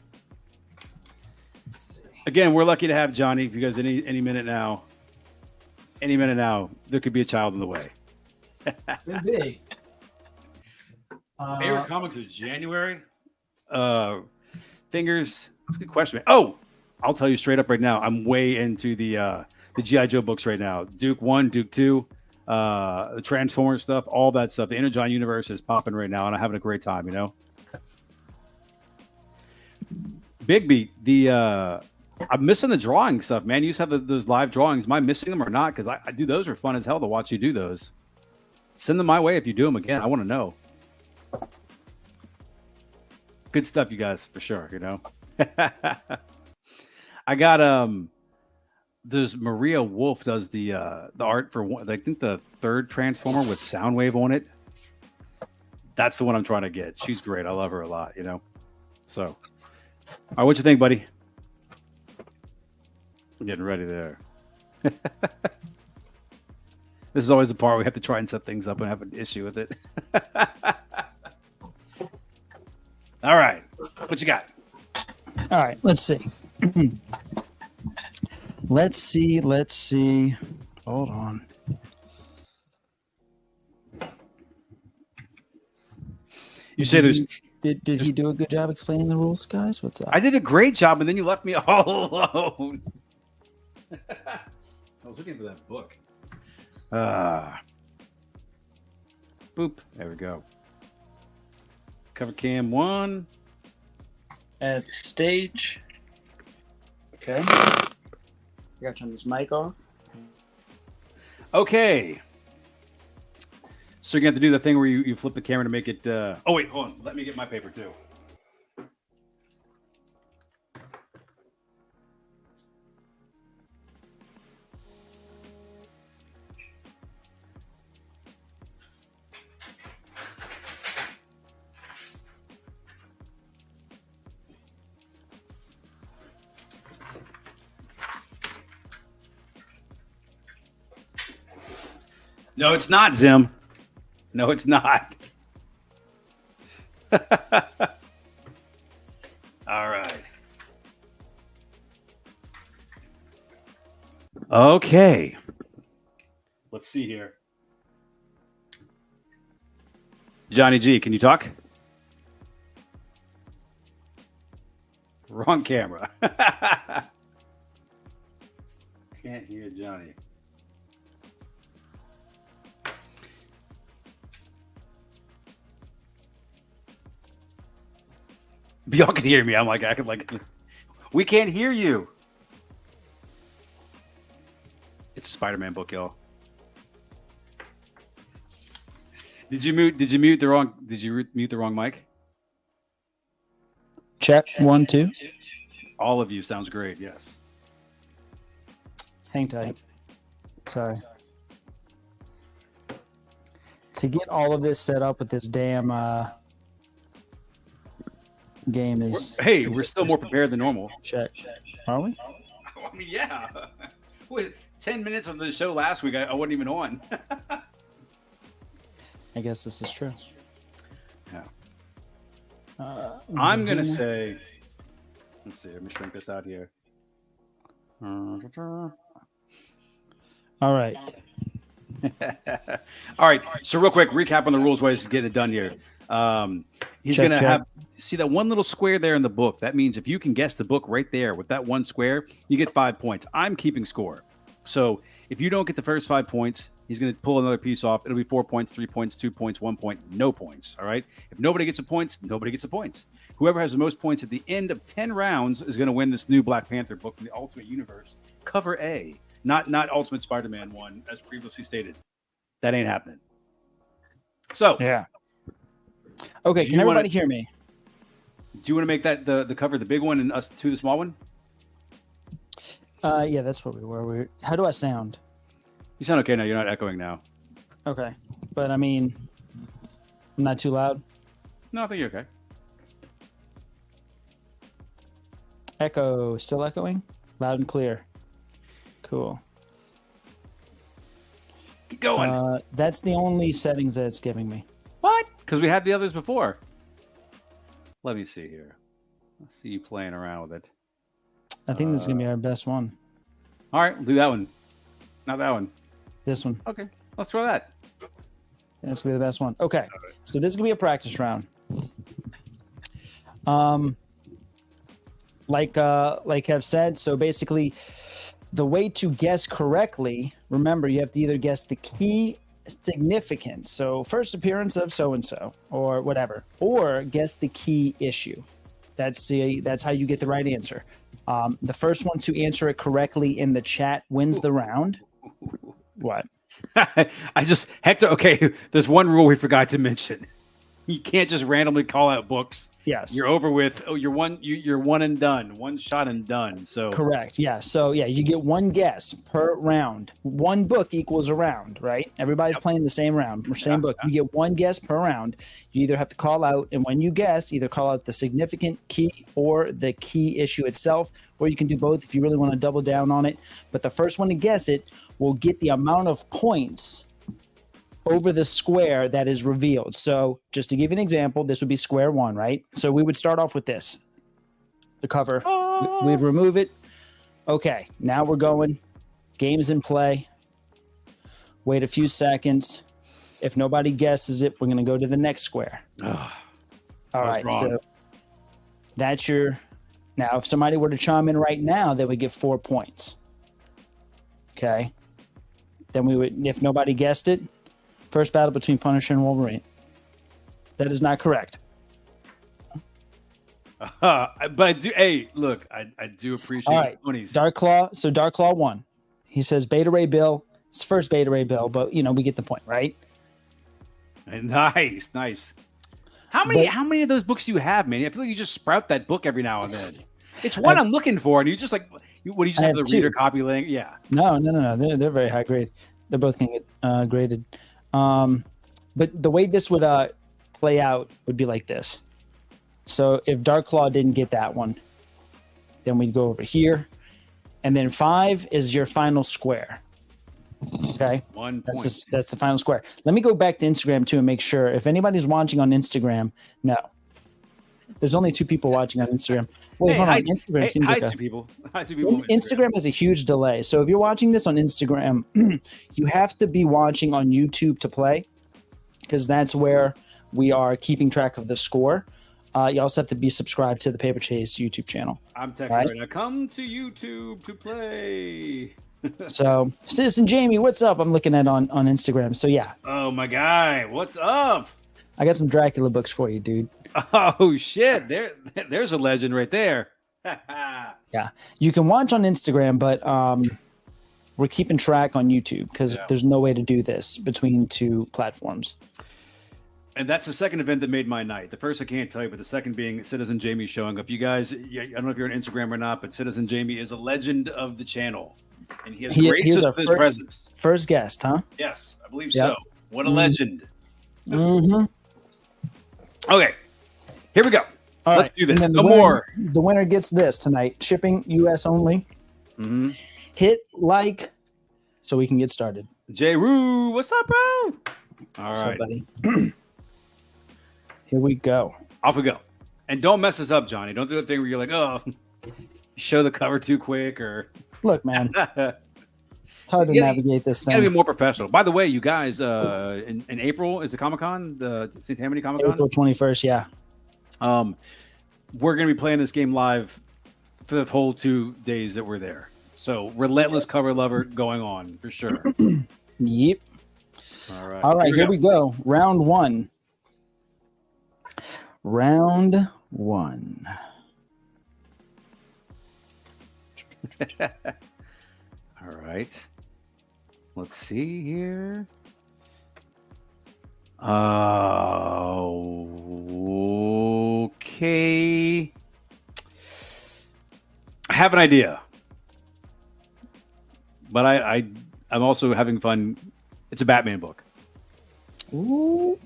Again, we're lucky to have Johnny because any minute now, there could be a child in the way. Could be. Favorite comics is January. Fingers. That's a good question, man. Oh, I'll tell you straight up right now. I'm way into the GI Joe books right now. Duke 1, Duke 2, the Transformers stuff, all that stuff. The Energon universe is popping right now, and I'm having a great time. You know. Bigby, I'm missing the drawing stuff, man. You used to have those live drawings. Am I missing them or not? Because I do those are fun as hell to watch you do those. Send them my way if you do them again. I want to know. Good stuff, you guys, for sure. You know, I got there's Maria Wolf does the art for one, I think the third Transformer with Soundwave on it. That's the one I'm trying to get. She's great. I love her a lot. You know, so all right, what you think, buddy? I'm getting ready there. This is always the part we have to try and set things up and have an issue with it. All right. What you got? All right. Let's see. Let's see. Hold on. You say there's... Did he do a good job explaining the rules, guys? What's up? I did a great job, and then you left me all alone. I was looking for that book. Boop. There we go. Cover cam 1. At the stage. Okay. I got to turn this mic off. Okay. So you're going to have to do the thing where you flip the camera to make it... Oh, wait. Hold on. Let me get my paper, too. No, it's not, Zim. No, it's not. All right. Okay. Let's see here. Johnny G, can you talk? Wrong camera. Can't hear Johnny. Y'all can hear me. I'm like acting like we can't hear you. It's a Spider-Man book, y'all. Did you mute the wrong? Did you mute the wrong mic? Check 1, 2. All of you sounds great. Yes. Hang tight. Sorry. To get all of this set up with this damn game is... We're still more prepared than normal. Check. Are we? I mean, yeah. With 10 minutes of the show last week, I wasn't even on. I guess this is true. Yeah. I'm going to say... Let's see. Let me shrink this out here. All right. All right. So real quick, recap on the rules ways to get it done here. He's going to have, see that one little square there in the book. That means if you can guess the book right there with that one square, you get 5 points. I'm keeping score. So if you don't get the first 5 points, he's going to pull another piece off. It'll be 4 points, 3 points, 2 points, 1 point, no points. All right. If nobody gets the points, nobody gets the points. Whoever has the most points at the end of 10 rounds is going to win this new Black Panther book from the Ultimate Universe, cover A, not Ultimate Spider-Man one, as previously stated. That ain't happening. So yeah. Okay, can everybody hear me? Do you want to make that the cover the big one and us two the small one? Yeah, that's what we were. How do I sound? You sound okay now. You're not echoing now. Okay, but I mean, I'm not too loud. No, I think you're okay. Echo, still echoing? Loud and clear. Cool. Keep going. That's the only settings that it's giving me. What? Because we had the others before. Let me see here. Let's see you playing around with it. I think this is gonna be our best one. All right, we'll do that one. Not that one. This one. Okay, let's try that. That's gonna be the best one. Okay, so this is gonna be a practice round. Like I've said, so basically, the way to guess correctly, remember, you have to either guess the key significance, so first appearance of so and so, or whatever, or guess the key issue. That's how you get the right answer. The first one to answer it correctly in the chat wins the round. What? Hector. Okay, there's one rule we forgot to mention. You can't just randomly call out books. Yes. You're over with. Oh, you're one and done. One shot and done. So correct. Yeah. So yeah, you get one guess per round. One book equals a round, right? Everybody's playing the same round or same book. You get one guess per round. You either have to call out, and when you guess, either call out the significant key or the key issue itself, or you can do both if you really want to double down on it. But the first one to guess it will get the amount of points over the square that is revealed. So just to give you an example, this would be square one, right? So we would start off with this, the cover. We'd remove it. Okay, now we're going. Game's in play. Wait a few seconds. If nobody guesses it, we're going to go to the next square. All right, so that's your... Now, if somebody were to chime in right now, they would get 4 points. Okay. Then we would, if nobody guessed it, first battle between Punisher and Wolverine. That is not correct. But I do. Hey, look, I do appreciate. All right, Dark Claw. So Dark Claw won. He says Beta Ray Bill. It's first Beta Ray Bill, but we get the point, right? Nice. How many of those books do you have, man? I feel like you just sprout that book every now and then. It's what I'm looking for, and you just like what do you just have the reader copy link? Yeah. No. They're very high grade. They're both gonna get graded. But the way this would play out would be like this. So if Dark Claw didn't get that one, then we'd go over here, and then 5 is your final square. Okay, 1 point. That's the final square. Let me go back to Instagram too and make sure if anybody's watching on Instagram. No, there's only 2 people watching on Instagram. Wait, hold on. Instagram seems like 2 people. Hi, 2 people. Instagram has a huge delay. So if you're watching this on Instagram, you have to be watching on YouTube to play, because that's where we are keeping track of the score. You also have to be subscribed to the Paper Chase YouTube channel. I'm texting right now. Come to YouTube to play. So, Citizen Jamie, what's up? I'm looking at on Instagram. So yeah. Oh my guy, what's up? I got some Dracula books for you, dude. Oh shit! There's a legend right there. Yeah, you can watch on Instagram, but we're keeping track on YouTube because there's no way to do this between 2 platforms. And that's the second event that made my night. The first I can't tell you, but the second being Citizen Jamie showing up. You guys, I don't know if you're on Instagram or not, but Citizen Jamie is a legend of the channel. And he has graced us with his presence. First guest, huh? Yes, I believe so. What a legend. Mm-hmm. Okay, here we go. Let's do this. The winner gets this tonight. Shipping U.S. only. Mm-hmm. Hit like so we can get started. J. Roo, what's up, bro? All what's right, up, buddy. Here we go. Off we go. And don't mess us up, Johnny. Don't do the thing where you're like, oh, show the cover too quick or... Look, man. It's hard to navigate this thing. You gotta be more professional. By the way, you guys, in April is the Comic-Con, the St. Tammany Comic-Con? April 21st, yeah. We're going to be playing this game live for the whole 2 days that we're there. So, relentless cover lover going on, for sure. Yep. All right, here we go. Round 1. Round 1. All right. Let's see here. Okay. I have an idea. but I'm also having fun. It's a Batman book. Ooh.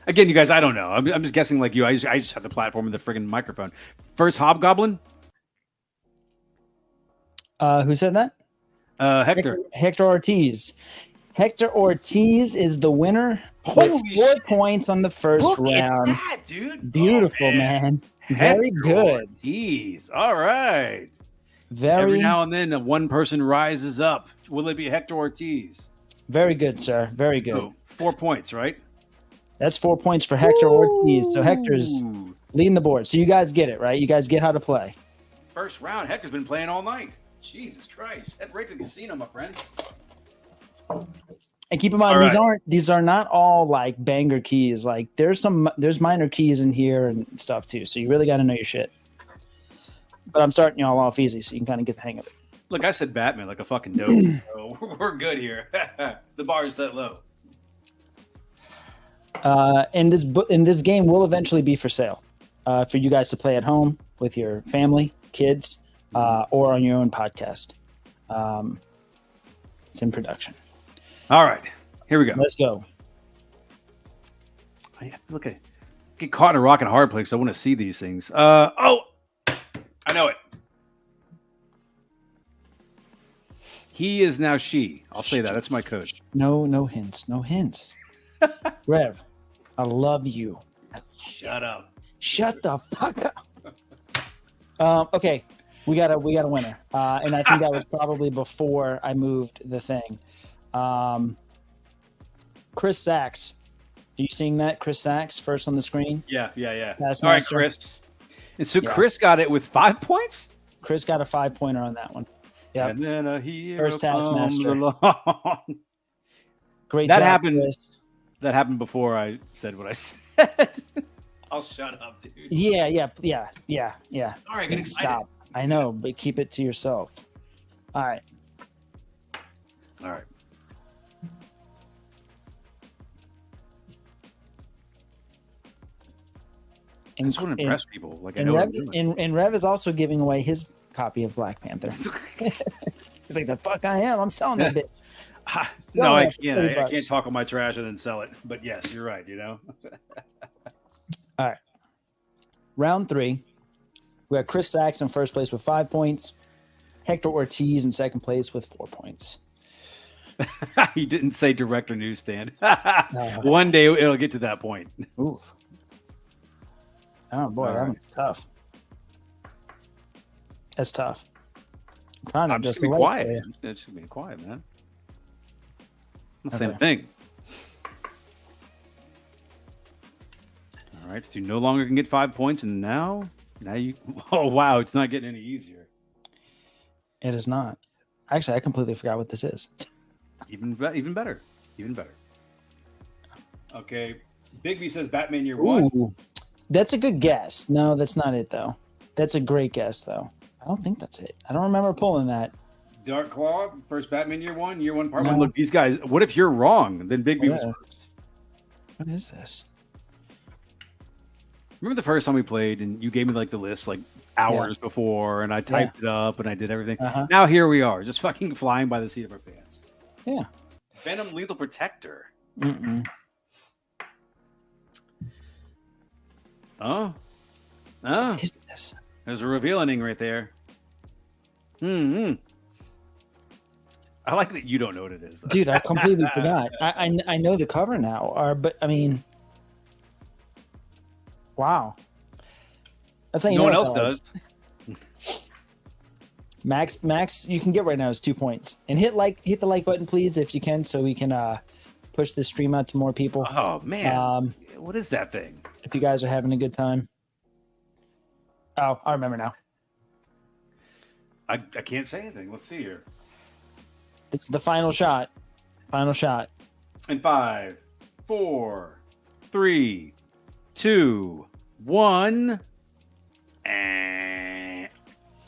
Again, you guys, I don't know. I'm just guessing like you. I just have the platform and the friggin' microphone. First Hobgoblin. Who said that? Hector. Hector Ortiz. Hector Ortiz is the winner. Holy with 4 shit. points on the first Look round. at that, dude. Beautiful, Oh, man. Very Hector good. Ortiz. All right. Very, Every now and then, one person rises up. Will it be Hector Ortiz? very good, sir. Very good. Oh, 4 points, right? That's 4 points for Hector Ortiz. So Hector's Ooh. leading the board. So you guys get it, right? You guys get how to play. First round. Hector's been playing all night. Jesus Christ. Head right to the casino, my friend. And keep in mind, All these are not all like banger keys. Like there's minor keys in here and stuff too. So you really got to know your shit. But I'm starting y'all off easy, so you can kind of get the hang of it. Look, I said Batman like a fucking dope. So we're good here. The bar is set low. And this game will eventually be for sale for you guys to play at home with your family, kids, or on your own podcast. It's in production. All right, here we go. Let's go. Look, I get caught in a rock and a hard place. I want to see these things. I know it. He is now she. I'll say that. That's my code. No hints. No hints. Rev, I love you. Shut up. Shut the fuck up. Okay, we got a winner, and I think that was probably before I moved the thing. Chris Sachs, are you seeing that? Chris Sachs first on the screen. Yeah. Taskmaster. All right, Chris. And so Yeah. Chris got it with 5 points. Chris got a 5-pointer on that one. Yeah, And then a hero First Taskmaster. comes along. great. That job, happened. Chris. That happened before I said what I said. I'll shut up, dude. Yeah. All right, get excited. Stop. I know, but keep it to yourself. All right. All right. I just want to impress people. Like I know what I'm doing. And Rev is also giving away his copy of Black Panther. He's like, the fuck I am. I'm selling that bitch. No, I that for can't. I $30. can't talk on my trash and then sell it. But yes, you're right. You know. All right. Round 3. We got Chris Sachs in first place with 5 points. Hector Ortiz in second place with 4 points. He didn't say direct or newsstand. No. One day it'll get to that point. Oof. Oh boy, All that right. one's tough. That's tough. I'm trying to I'm just adjust gonna the be light quiet. for you. It's gonna be quiet, man. I'm not Okay. saying a thing. All right, so you no longer can get 5 points, and now you. Oh wow, it's not getting any easier. It is not. Actually, I completely forgot what this is. Even better. Okay, Bigby says Batman Year One. Ooh, that's a good guess. No, that's not it though. That's a great guess though. I don't think that's it. I don't remember pulling that. Dark Claw, first Batman Year One Part No. One. Look, these guys. What if you're wrong? Then Bigby was Yeah. first. What is this? Remember the first time we played, and you gave me like the list like hours before, and I typed it up and I did everything. Uh-huh. Now here we are, just fucking flying by the seat of our pants. Yeah. Venom Lethal Protector. Mm-mm. Oh, What is this? there's a revealing right there. Hmm. I like that you don't know what it is, Dude, I completely forgot. I know the cover now, but I mean, wow. That's how you No know one it's else hard. does. Max, you can get right now is 2 points. And hit the like button, please, if you can, so we can push this stream out to more people. Oh man, Um, what is that thing? if you guys are having a good time. Oh, I remember now. I can't say anything. Let's see here. It's the final shot. Final shot. In 5, 4, 3, 2, 1. And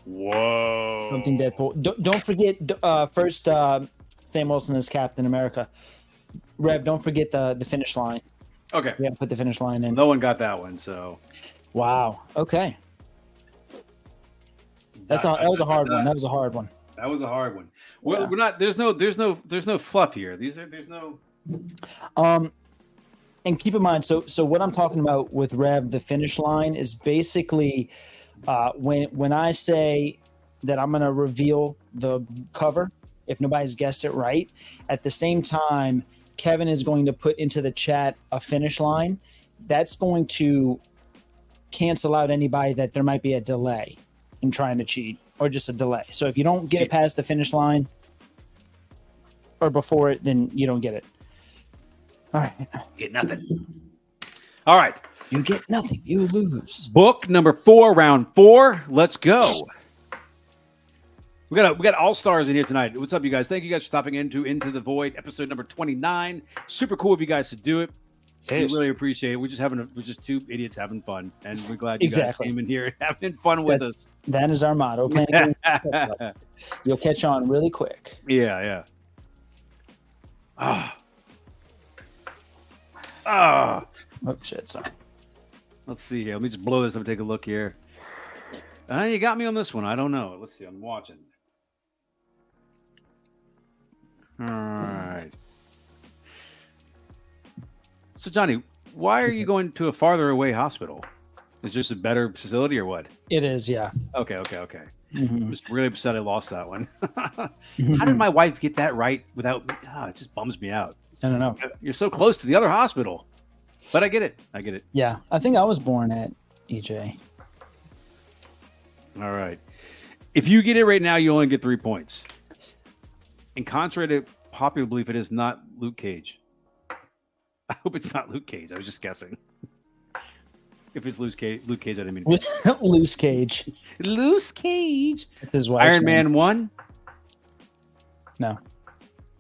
whoa! Something Deadpool. Don't forget first Sam Wilson as Captain America. Rev, don't forget the finish line. Okay, We have to put the finish line in. no one got that one, so Wow. Okay. That was a hard one. That was a hard one. That was a hard one. Well, Yeah. we're not. There's no fluff here. There's no. And keep in mind, so what I'm talking about with Rev, the finish line is basically when I say that I'm going to reveal the cover, if nobody's guessed it right, at the same time, Kevin is going to put into the chat a finish line. That's going to cancel out anybody that there might be a delay in trying to cheat or just a delay. So if you don't get it past the finish line or before it, then you don't get it. All right. Get nothing. All right. You get nothing. You lose. Book number 4, round 4. Let's go. We got all stars in here tonight. What's up, you guys? Thank you guys for stopping into the Void, episode number 29. Super cool of you guys to do it. Yes. We really appreciate it. We're just two idiots having fun, and we're glad you guys came in here having fun with us. That is our motto. You'll catch on really quick. Yeah. Oh shit, sorry. Let's see here. Let me just blow this up and take a look here. You got me on this one. I don't know. Let's see. I'm watching. All right. So, Johnny, why are you going to a farther away hospital? Is it just a better facility or what? It is, yeah. Okay. Mm-hmm. I'm just really upset I lost that one. How did my wife get that right without me? It just bums me out. I don't know. You're so close to the other hospital. But I get it. Yeah. I think I was born at EJ. All right. If you get it right now, you only get 3 points. And contrary to popular belief, it is not Luke Cage. I hope it's not Luke Cage. I was just guessing. If it's Luke Cage, I didn't mean to. Loose Cage. Loose Cage. It's his wife. Iron Man 1? No.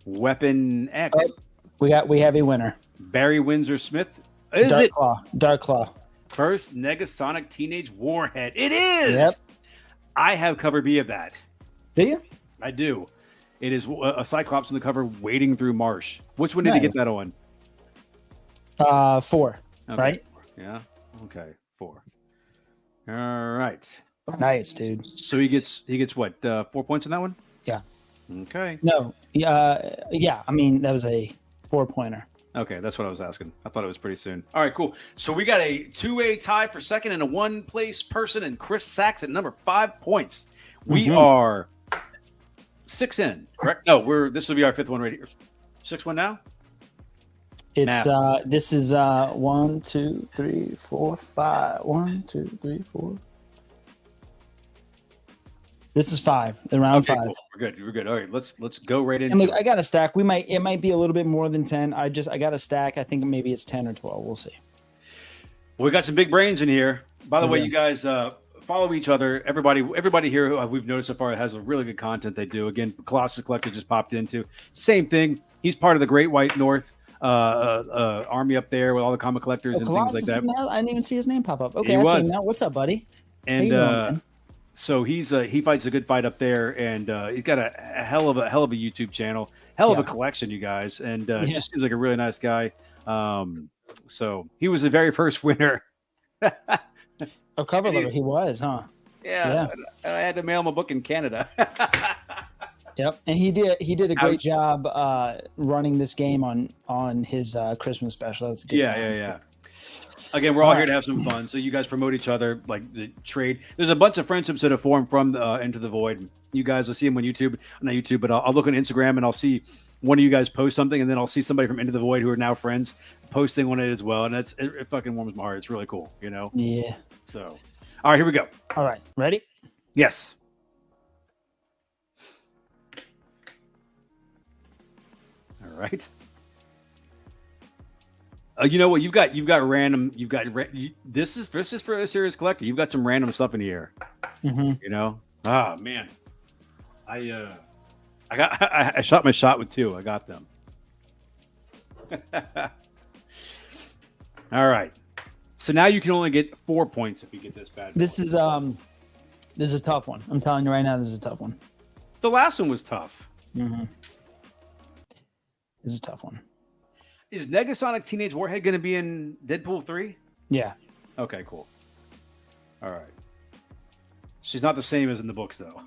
Weapon X. Oh, we have a winner. Barry Windsor Smith. Is it? Dark Claw. First Negasonic Teenage Warhead. It is. Yep. I have cover B of that. Do you? I do. It is a Cyclops on the cover wading through marsh. Which one did he get that on? 4. Okay. Right? Yeah. Okay. 4. All right. Nice, dude. So he gets what? 4 points on that one? Yeah. Okay. No. Yeah. I mean, that was a 4-pointer. Okay, that's what I was asking. I thought it was pretty soon. All right, cool. So we got a 2-way tie for second and a 1-place person, and Chris Sachs at number 5 points. We are 6 in, correct? No, this will be our 5th one ready. 6 1 now. It's this is 1, 2, 3, 4, 5. 1, 2, 3, 4. This is 5. The round 5. Cool. We're good. All right, let's go right into. And look, I got a stack. It might be a little bit more than 10. I got a stack. I think maybe it's 10 or 12. We'll see. Well, we got some big brains in here. By the way, you guys follow each other. Everybody here who we've noticed so far has a really good content they do. Again, Colossus Collector just popped into. Same thing. He's part of the Great White North army up there with all the comic collectors and Colossus things like that. I didn't even see his name pop up. Okay, I see him now. What's up, buddy? And so he fights a good fight up there, and he's got a hell of a YouTube channel, hell of a collection, you guys, and just seems like a really nice guy. So he was the very first winner. Oh, cover letter, he was, huh? Yeah. I had to mail him a book in Canada. Yep, and he did a great job running this game on his Christmas special. That's a good time. Yeah. Again, we're all here to have some fun. So you guys promote each other, like the trade. There's a bunch of friendships that have formed from Into the Void. You guys will see them on YouTube, not YouTube, but I'll look on Instagram and I'll see one of you guys post something, and then I'll see somebody from Into the Void who are now friends posting on it as well, and it fucking warms my heart. It's really cool, you know. Yeah. So, all right, here we go. All right, ready? Yes. All right. You know what? You've got random. This is for a serious collector. You've got some random stuff in here. Mm-hmm. You know. Ah, man. I shot my shot with 2. I got them. All right. So now you can only get 4 points if you get this bad. This is a tough one. I'm telling you right now, this is a tough one. The last one was tough. Mm-hmm. This is a tough one. Is Negasonic Teenage Warhead going to be in Deadpool 3? Yeah. Okay, cool. All right. She's not the same as in the books, though.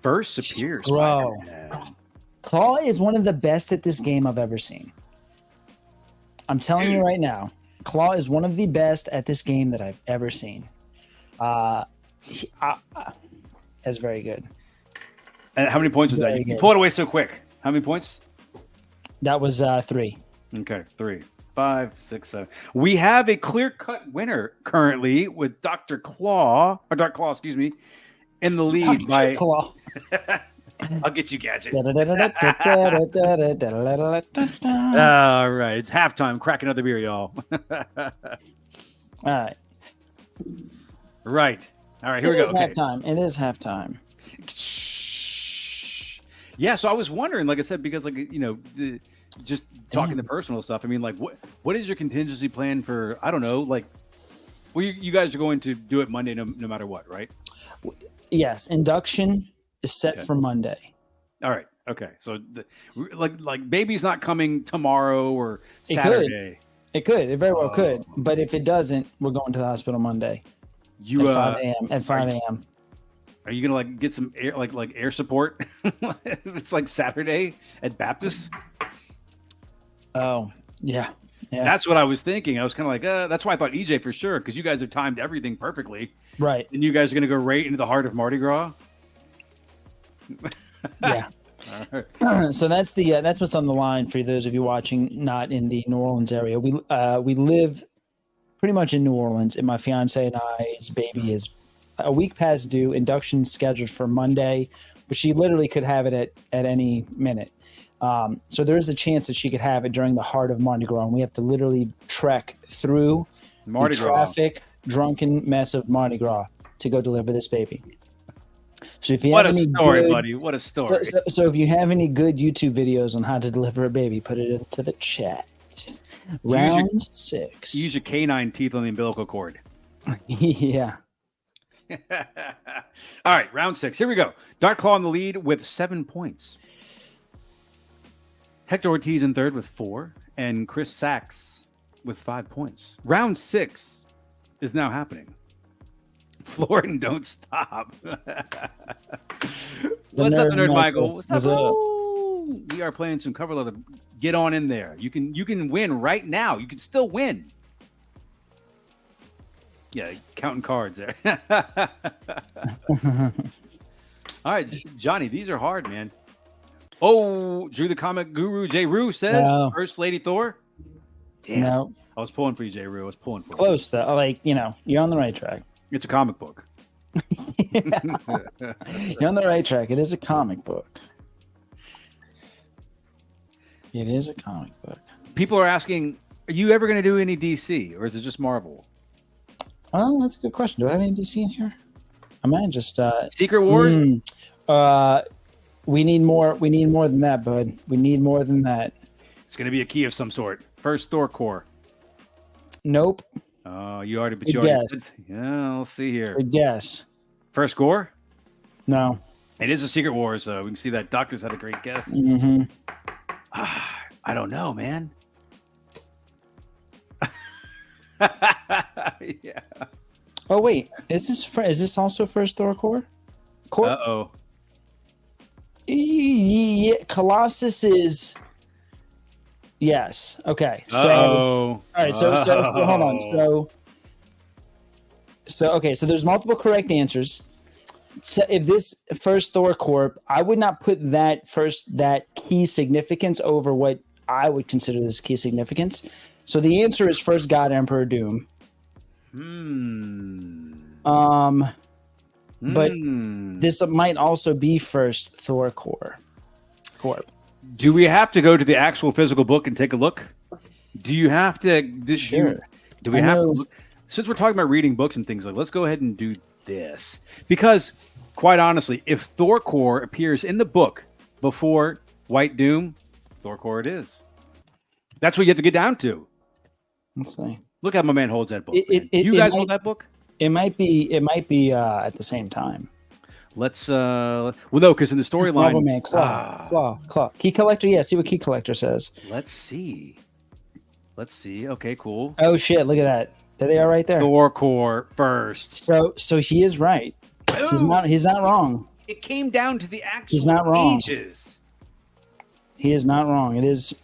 Burst Superior Bro. Spider-Man. Claw is one of the best at this game I've ever seen. I'm telling you right now, Claw is one of the best at this game that I've ever seen. That's very good. And how many points was that? Very You good. pulled it away so quick. How many points? That was 3. Okay, 3, 5, 6, 7. We have a clear-cut winner currently with Dr. Claw, excuse me, in the lead by. Claw. I'll get you, Gadget. All All right, it's halftime. Crack another beer, y'all. right. Right. All right, here we go. It is halftime. It is halftime. Yeah, so I was wondering, like I said, because just talking the personal stuff. I mean, like, what is your contingency plan for? I don't know, like, well, you guys are going to do it Monday, no matter what, right? Yes, induction is set for Monday. All right. Okay. So, like, baby's not coming tomorrow or Saturday. It could. It very well could. But if it doesn't, we're going to the hospital Monday. You at 5 a.m. At 5 a.m. Are you gonna like get some air, like air support? It's like Saturday at Baptist. Oh yeah. That's what I was thinking. I was kind of like, that's why I thought EJ for sure, because you guys have timed everything perfectly. Right. And you guys are gonna go right into the heart of Mardi Gras. Yeah. So that's what's on the line for those of you watching not in the New Orleans area. We live pretty much in New Orleans, and my fiance and I's baby is a week past due. Induction scheduled for Monday, but she literally could have it at any minute. So there is a chance that she could have it during the heart of Mardi Gras, and we have to literally trek through the traffic, drunken mess of Mardi Gras to go deliver this baby. So if you what have a any story, good, buddy! What a story! So if you have any good YouTube videos on how to deliver a baby, put it into the chat. Round 6. Use your canine teeth on the umbilical cord. Yeah. All right, round 6. Here we go. Dark Claw in the lead with 7 points. Hector Ortiz in third with 4, and Chris Sachs with 5 points. Round 6 is now happening. Florian, don't stop. What's up, Nerd Michael? What's up? Oh, we are playing some cover leather. Get on in there. You can win right now. You can still win. Yeah, counting cards there. All right, Johnny, these are hard, man. Oh, Drew the Comic Guru, J. Rue says, First Lady Thor. Damn. No. I was pulling for you, J. Rue. I was pulling for you. Close, though. Like, you're on the right track. It's a comic book. You're on the right track. It is a comic book. It is a comic book. People are asking, are you ever going to do any DC, or is it just Marvel? Oh, that's a good question. Do I have any DC in here? I might just Secret Wars? We need more than that, bud. We need more than that. It's going to be a key of some sort. First Thor Corps. Nope. Oh, you already Guess. Yeah, let's see here. Good guess. First Gore? No. It is a Secret Wars, so we can see that Doctor's had a great guess. Mm-hmm. I don't know, man. Yeah. Oh wait, is this also First Thor Corps? Uh-oh. Yeah, Colossus is. Yes. Okay. So. All right. So hold on. So okay. So there's multiple correct answers. So if this First Thor Corp, I would not put that key significance over what I would consider this key significance. So the answer is First God Emperor Doom. But this might also be First Thor Corp. Do we have to go to the actual physical book and take a look? Do you have to this year? Do we have to look? Since we're talking about reading books and things, like, let's go ahead and do this. Because quite honestly, if Thor Corps appears in the book before White Doom, Thor Corps it is. That's what you have to get down to. Let's see. Look how my man holds that book. You guys hold that book? It might be at the same time. Let's no, because in the storyline, Man, claw. Key collector, yeah. See what key collector says. Let's see. Okay, cool. Oh shit! Look at that. There they are, right there. Thor Corps first. So he is right. He's not wrong. It came down to the actual He's not wrong. ages. He is not wrong. It is,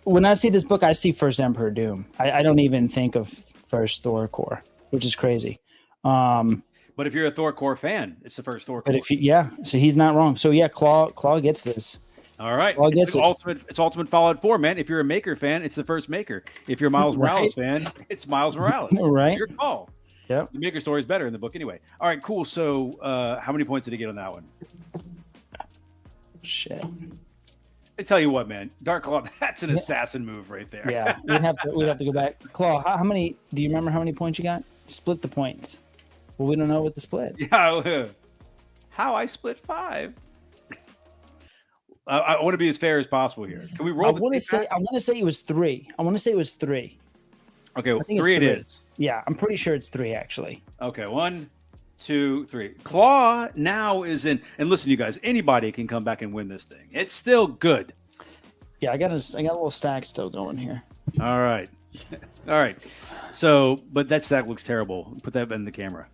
when I see this book, I see First Emperor Doom. I don't even think of First Thor Core, which is crazy. But if you're a Thor Core fan, it's the first Thor Core. But so he's not wrong. So yeah, Claw gets this. All right. Claw gets it. It's Ultimate Fallout 4, man. If you're a Maker fan, it's the first Maker. If you're a Miles Morales fan, it's Miles Morales. Right. Your call. Yep. The Maker story is better in the book anyway. All right, cool. So how many points did he get on that one? Shit. I tell you what, man, Dark Claw, that's an assassin move right there. Yeah, we'd have to go back. Claw, how many? Do you remember how many points you got? Split the points. Well, we don't know what the split. Yeah. How I split 5. I want to be as fair as possible here. Can we roll? I want to say it was 3. Okay, I think 3 it's it is. Yeah, I'm pretty sure it's 3 actually. Okay, 1, 2, 3. Claw now is in, and listen, you guys, anybody can come back and win this thing. It's still good. Yeah, I got a little stack still going here. All right. So, but that stack looks terrible. Put that in the camera.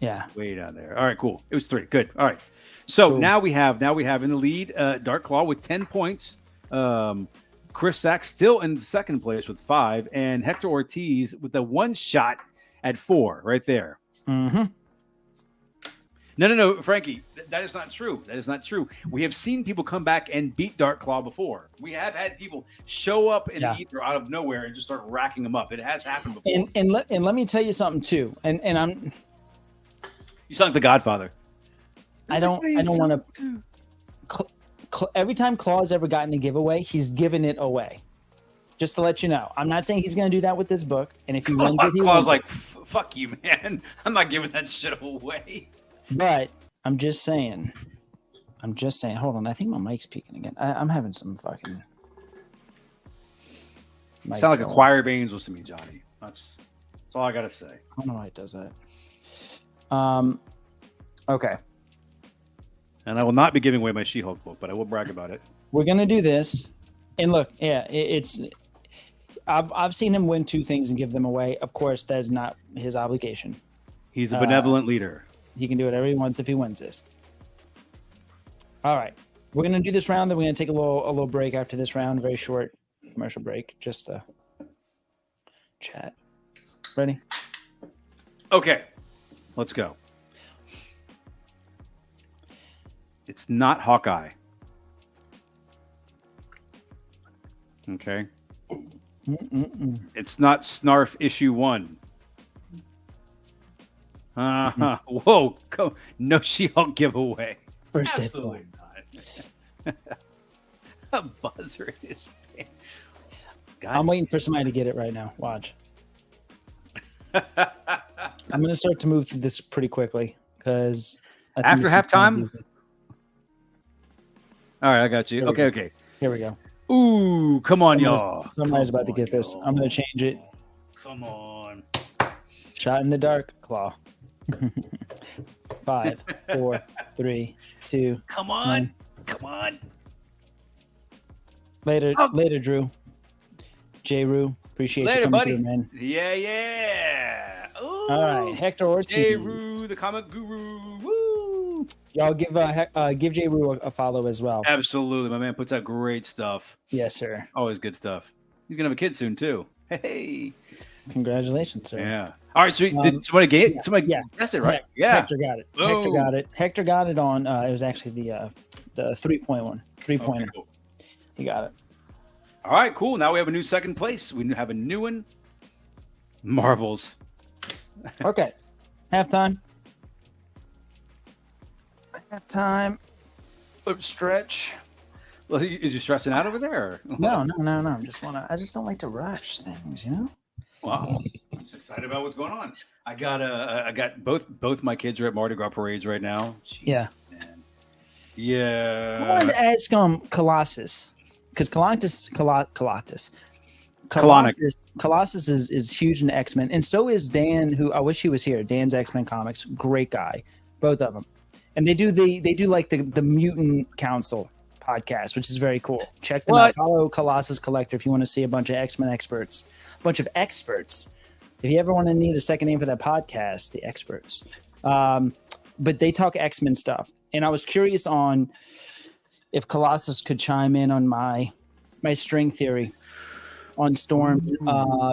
Yeah. Way down there. All right, cool. It was 3. Good. All right. So cool. now we have in the lead Dark Claw with 10 points. Chris Sachs still in second place with 5, and Hector Ortiz with the 1 shot at 4 right there. Mm-hmm. No, Frankie, that is not true. That is not true. We have seen people come back and beat Dark Claw before. We have had people show up in the ether out of nowhere and just start racking them up. It has happened before. And let me tell you something too. And I'm. You sound like the Godfather. I don't want to. Every time Claw's ever gotten a giveaway, he's given it away. Just to let you know, I'm not saying he's going to do that with this book. And if he wins it, he Claw's wins like, "Fuck you, man! I'm not giving that shit away." But I'm just saying. Hold on, I think my mic's peaking again. I'm having some fucking. Sound like a choir of angels to me, Johnny. That's all I gotta say. I don't know why it does that. Okay. And I will not be giving away my She-Hulk book, but I will brag about it. We're gonna do this, and look, it's. I've seen him win 2 things and give them away. Of course, that's not his obligation. He's a benevolent leader. He can do whatever he wants if he wins this. All right, we're gonna do this round. Then we're gonna take a little break after this round. Very short commercial break, just to chat. Ready? Okay, let's go. It's not Hawkeye. Okay. It's not Snarf issue 1. Whoa! No She-Hulk giveaway. First Absolutely not. A buzzer in his face. I'm waiting for somebody to get it right now. Watch. I'm going to start to move through this pretty quickly because after halftime. All right, I got you. Okay. Here we go. Ooh, come on, y'all. Somebody's about to get this. I'm going to change it. Come on. Shot in the dark, Claw. 5, 4, 3, 2. Come on. Come on. Later, Drew. J. Rue. Appreciate you coming through, man. Yeah. Ooh. All right, Hector Ortiz. J. Rue, the comic guru. Woo. Y'all give J. Rue a follow as well. Absolutely. My man puts out great stuff. Yes, sir. Always good stuff. He's going to have a kid soon, too. Hey. Congratulations, sir. Yeah. All right. So did somebody get it? Somebody guessed it, right? Yeah. Hector got it. Boom. Hector got it on. It was actually the 3-point 3-pointer. Okay, cool. He got it. All right. Cool. Now we have a new second place. We have a new one. Marvels. Okay. Halftime. Let's stretch. Well, is you stressing out over there? No. I just don't like to rush things, you know? Wow. I'm just excited about what's going on. I got both my kids are at Mardi Gras parades right now. Jeez, yeah. Man. Yeah. I wanted to ask Colossus. Because Colossus is huge in X-Men, and so is Dan, who I wish he was here. Dan's X-Men Comics, great guy, both of them. And they do like the Mutant Council podcast, which is very cool. Check them out. Follow Colossus Collector if you want to see a bunch of X-Men experts, a bunch of experts. If you ever want to need a second name for that podcast, the experts. But they talk X-Men stuff. And I was curious on if Colossus could chime in on my string theory on Storm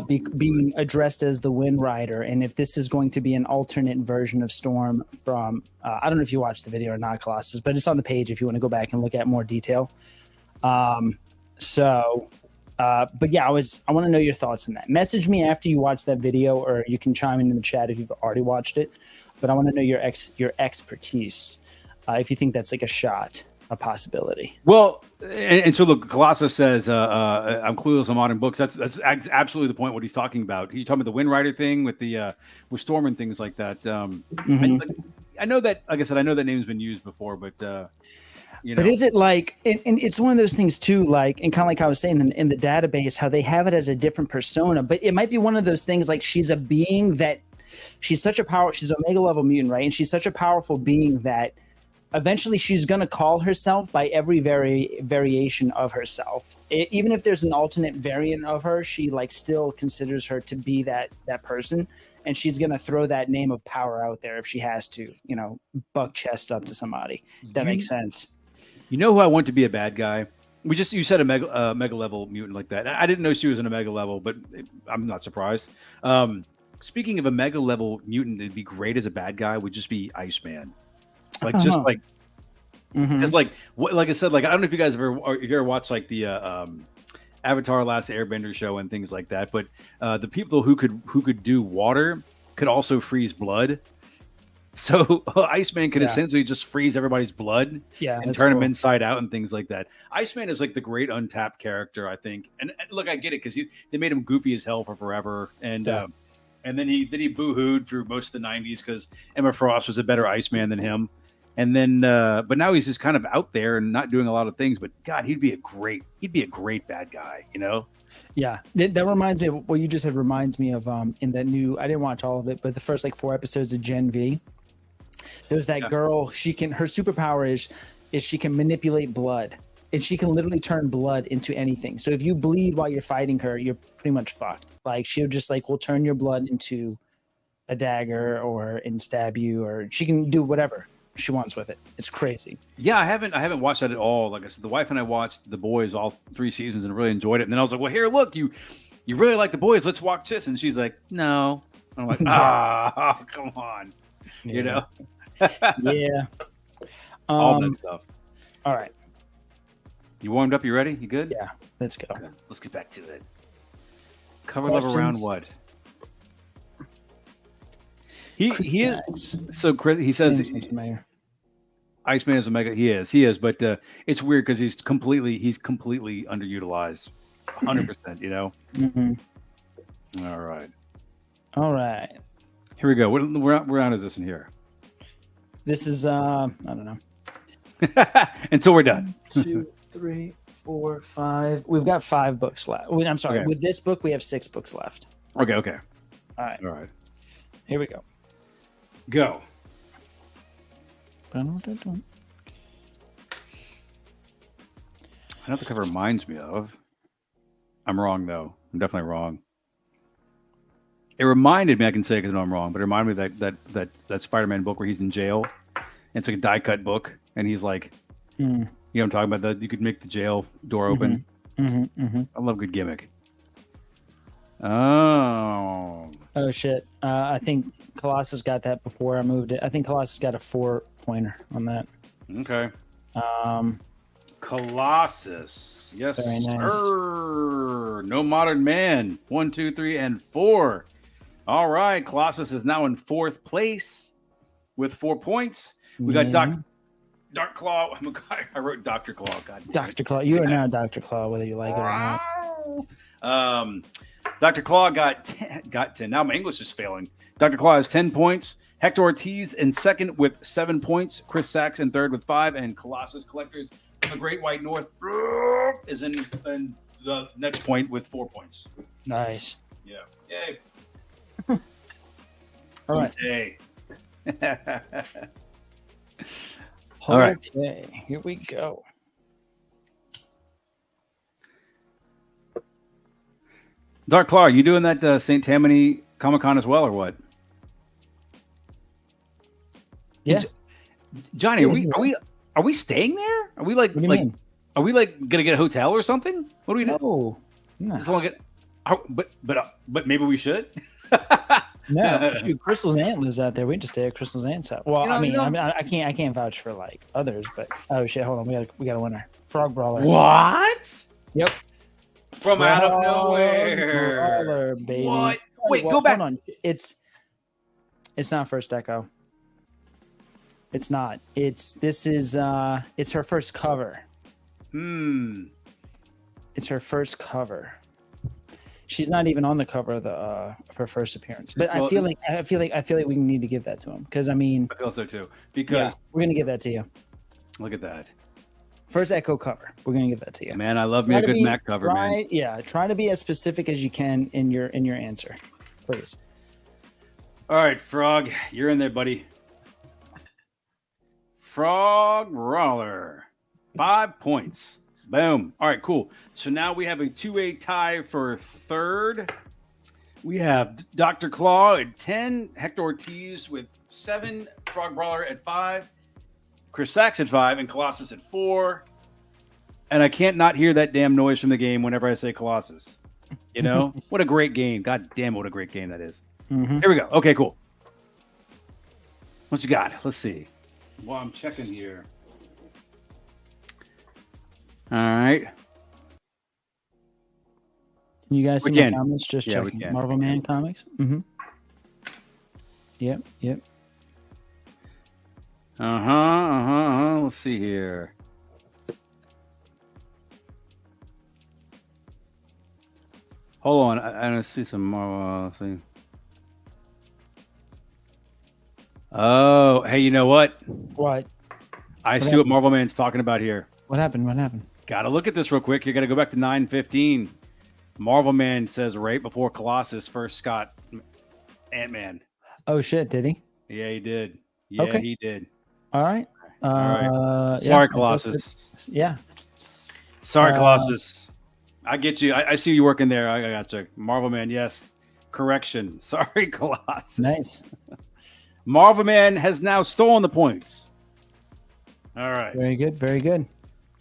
being addressed as the Wind Rider, and if this is going to be an alternate version of Storm from I don't know if you watched the video or not, Colossus, but it's on the page if you want to go back and look at more detail. But yeah, I want to know your thoughts on that. Message me after you watch that video, or you can chime in the chat if you've already watched it. But I want to know your expertise, if you think that's like a possibility. Well, and so look, Colossus says, I'm clueless on modern books. That's absolutely the point. What he's talking about. He's talking about the Wind Rider thing with with Storm and things like that. I know that, like I said, I know that name's been used before, but you know. But is it like, and it's one of those things too, like, and kind of like I was saying in the database, how they have it as a different persona, but it might be one of those things like she's a being that she's an Omega level mutant, right? And she's such a powerful being that eventually she's going to call herself by every variation of herself. Even if there's an alternate variant of her, she like still considers her to be that person. And she's going to throw that name of power out there if she has to, you know, buck chest up to somebody. If that makes sense. You know who I want to be a bad guy? You said a mega level mutant like that. I didn't know she was in a mega level, but I'm not surprised. Speaking of a mega level mutant, it'd be great as a bad guy would just be Iceman. Like just like, because like I said, like I don't know if you guys ever watched like the Avatar: Last Airbender show and things like that, but the people who could do water could also freeze blood. So Iceman could essentially just freeze everybody's blood and turn them inside out and things like that. Iceman is like the great untapped character, I think. And look, I get it because they made him goofy as hell for forever, and then he boo-hooed through most of the 90s because Emma Frost was a better Iceman than him. And then, but now he's just kind of out there and not doing a lot of things. But God, he'd be a great bad guy, you know? Yeah, that reminds me of what you just said. Reminds me of in that new. I didn't watch all of it, but the first like 4 episodes of Gen V. There's that girl. Her superpower is she can manipulate blood, and she can literally turn blood into anything. So if you bleed while you're fighting her, you're pretty much fucked. Like she'll just will turn your blood into a dagger and stab you, or she can do whatever she wants with it. It's crazy. Yeah, I haven't watched that at all. Like I said, the wife and I watched The Boys all 3 seasons and really enjoyed it. And then I was like, well, here, look, you really like The Boys. Let's watch this. And she's like, no. And I'm like, come on. Yeah. You know? Yeah. All that stuff. All right. You warmed up? You ready? You good? Yeah. Let's go. Okay, let's get back to it. Cover level round what? He is. So Chris, he says Iceman is a mega. He is, but it's weird because he's completely underutilized, 100%. You know. Mm-hmm. All right. Here we go. What round is this in here? This is I don't know. Until we're done. 1, 2, 3, 4, 5. We've got 5 books left. I'm sorry. Okay. With this book, we have 6 books left. Okay. All right. Here we go. Go. I know what the cover reminds me of. I'm wrong, though. I'm definitely wrong. It reminded me, I can say because I know I'm wrong, but it reminded me of that Spider-Man book where he's in jail. And it's like a die-cut book, and he's like, you know what I'm talking about? That you could make the jail door open. I love a good gimmick. Oh shit! I think Colossus got that before I moved it. I think Colossus got a 4-pointer on that. Okay. Colossus, yes, nice. Sir. No Modern Man. 1, 2, 3, and 4. All right, Colossus is now in 4th place with 4 points. We got Dark Claw. I wrote Dr. Claw. God damn Dr. Claw. You are now Dr. Claw, whether you like it or not. Dr. Claw got 10. Now my English is failing. Dr. Claw has 10 points. Hector Ortiz in 2nd with 7 points. Chris Sachs in 3rd with 5. And Colossus Collectors from the Great White North is in the next point with 4 points. Nice. Yeah. Yay. All right. Hey. All right. Okay, here we go. Dark Claw, are you doing that St. Tammany Comic-Con as well, or what? Yeah. Johnny, Yeah, are we staying there? Are we like What do you mean? are we like gonna get a hotel or something? What do we do? No, no, As long as, but maybe we should. no. Shoot, Crystal's aunt lives out there. We just stay at Crystal's aunt's house. Well, I mean, I can't vouch for like others, but oh shit, hold on, we got a winner. Frog Brawler. What? Yep. From out of Frog nowhere. Brawler, baby. What? Oh, Wait, well, go back. Hold on. It's not First Echo. It's not. It's her first cover. It's her first cover. She's not even on the cover of her first appearance. But I feel like we need to give that to him because I mean, I feel so too. Because we're gonna give that to you. Look at that. First Echo cover. We're gonna give that to you. Man, I love me a good Mac cover, man. Yeah, try to be as specific as you can in your answer, please. All right, Frog, you're in there, buddy. Frog Brawler, 5 points. Boom. All right, cool. So now we have a 2-way tie for third. We have Dr. Claw at 10, Hector Ortiz with 7, Frog Brawler at 5, Chris Sachs at 5, and Colossus at 4. And I can't not hear that damn noise from the game whenever I say Colossus. You know? What a great game. God damn, what a great game that is. Mm-hmm. Here we go. Okay, cool. What you got? Let's see. Well, I'm checking here. All right. You guys see my comments? Just checking. Marvel Man comics. Mm-hmm. Yep. Let's see here. Hold on. I don't see some Marvel. Let's see. Oh, hey, you know what? What? I see what Marvel Man's talking about here. What happened? Got to look at this real quick. You got to go back to 9:15. Marvel Man says right before Colossus first got Ant-Man. Oh shit! Did he? Yeah, he did. Yeah, he did. All right. Sorry, Colossus. Yeah. Sorry, Colossus. I get you. I see you working there. I got you. Marvel Man. Yes. Correction. Sorry, Colossus. Nice. Marvel Man has now stolen the points. All right. Very good.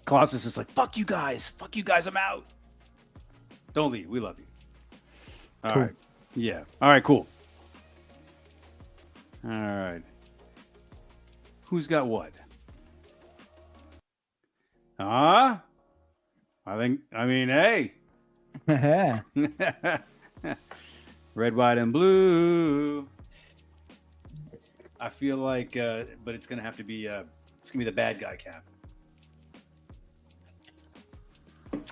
Colossus is like, fuck you guys. I'm out. Don't leave. We love you. All right. Yeah. All right, cool. All right. Who's got what? Hey. Red, white, and blue. I feel like, but it's going to have to be, it's going to be the bad guy Cap.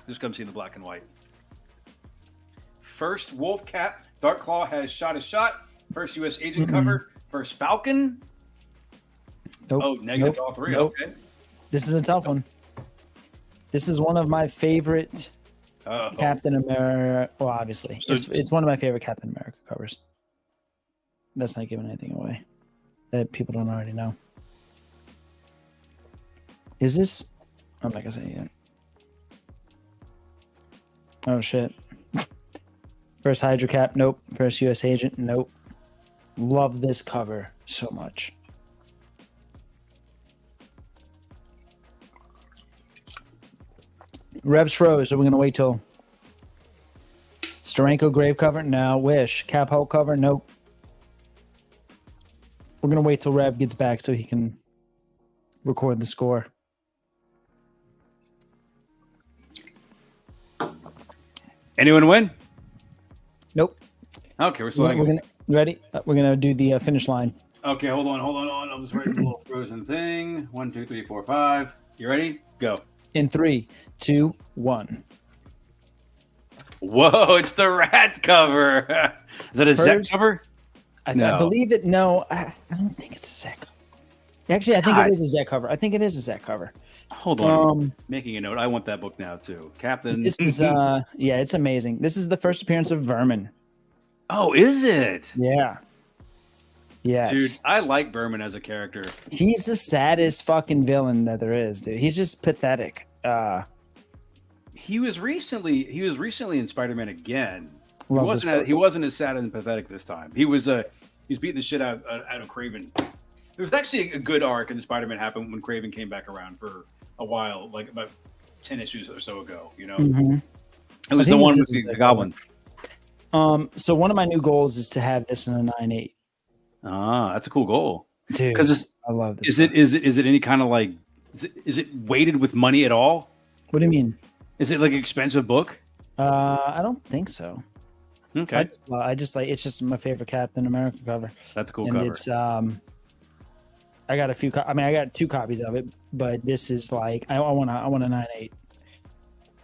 Just come see the black and white. First Wolf Cap. Dark Claw has shot a shot. First U.S. Agent cover. First Falcon. Nope. Oh, negative all three. Nope. Okay. This is a tough one. This is one of my favorite Captain America. Well, obviously, it's one of my favorite Captain America covers. That's not giving anything away that people don't already know. Is this? I'm not gonna say it yet. Oh shit. First Hydra Cap, nope. First US Agent, nope. Love this cover so much. Revs froze, so we're gonna wait till Steranko grave cover? No. Wish. Cap Hulk cover? Nope. We're gonna wait till Rev gets back so he can record the score. Anyone win? Nope. Okay, we're still ready? We're gonna do the finish line. Okay, hold on. I was writing a little frozen thing. 1, 2, 3, 4, 5. You ready? Go. In 3, 2, 1. Whoa! It's the rat cover. Is that a Zek cover? I believe it. No, I don't think it's a Zek cover. Actually, I think it is a Zek cover. Hold on. Making a note. I want that book now too. Captain. This is it's amazing. This is the first appearance of Vermin. Oh, is it? Yeah. Yes. Dude, I like Vermin as a character. He's the saddest fucking villain that there is, dude. He's just pathetic. He was recently in Spider-Man again. He wasn't as sad and pathetic this time. He was beating the shit out of Kraven. There was actually a good arc in the Spider-Man happened when Craven came back around for a while, like about 10 issues or so ago. You know, it was the one with the Goblin. So one of my new goals is to have this in a 9.8. Ah, that's a cool goal, dude. Because I love this. Is it any kind of like? Is it weighted with money at all? What do you mean? Is it like an expensive book? I don't think so. Okay. I just like, it's just my favorite Captain America cover. That's a cool and cover. It's I got a few. I mean, I got 2 copies of it, but this is like I want a 9.8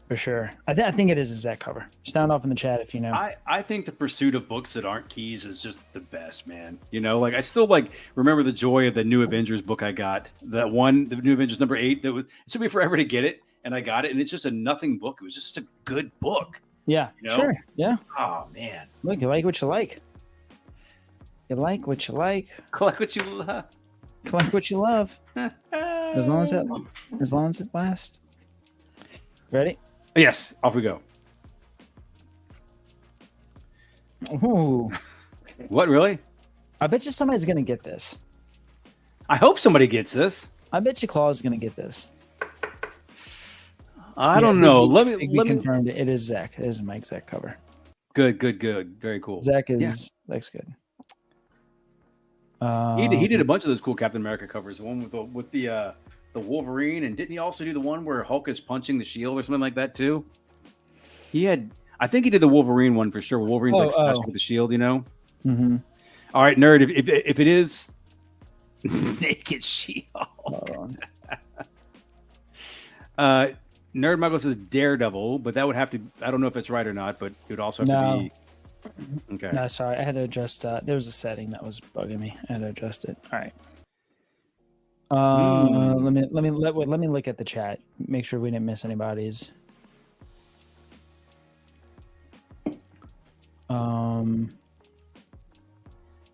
for sure. I think it is a Zach cover. Sound off in the chat if you know. I think the pursuit of books that aren't keys is just the best, man. You know, like I still like remember the joy of the New Avengers book I got. That one, the New Avengers number 8. That was, it took me forever to get it, and I got it, and it's just a nothing book. It was just a good book. Yeah, you know? Sure. Yeah. Oh man. Look, you like what you like. You like what you like. Collect what you love. Collect what you love. As long as it lasts. Ready? Yes, off we go. Ooh. What, really? I bet you somebody's gonna get this. I hope somebody gets this. I bet you Claw's gonna get this. I don't know. Let me confirmed it. It is Zach. It is a Mike Zach cover. Good. Very cool. Zach's good. He did a bunch of those cool Captain America covers. The one with the Wolverine, and didn't he also do the one where Hulk is punching the shield or something like that too? I think he did the Wolverine one for sure. Wolverine's like smashing with the shield, you know. Mm-hmm. All right, nerd. If it is Naked She-Hulk, Nerd Michael says Daredevil, but that would have to. I don't know if it's right or not, but it would also have to be. Okay. No, sorry. I had to adjust. There was a setting that was bugging me. I had to adjust it. All right. Let me look at the chat. Make sure we didn't miss anybody's. Nerd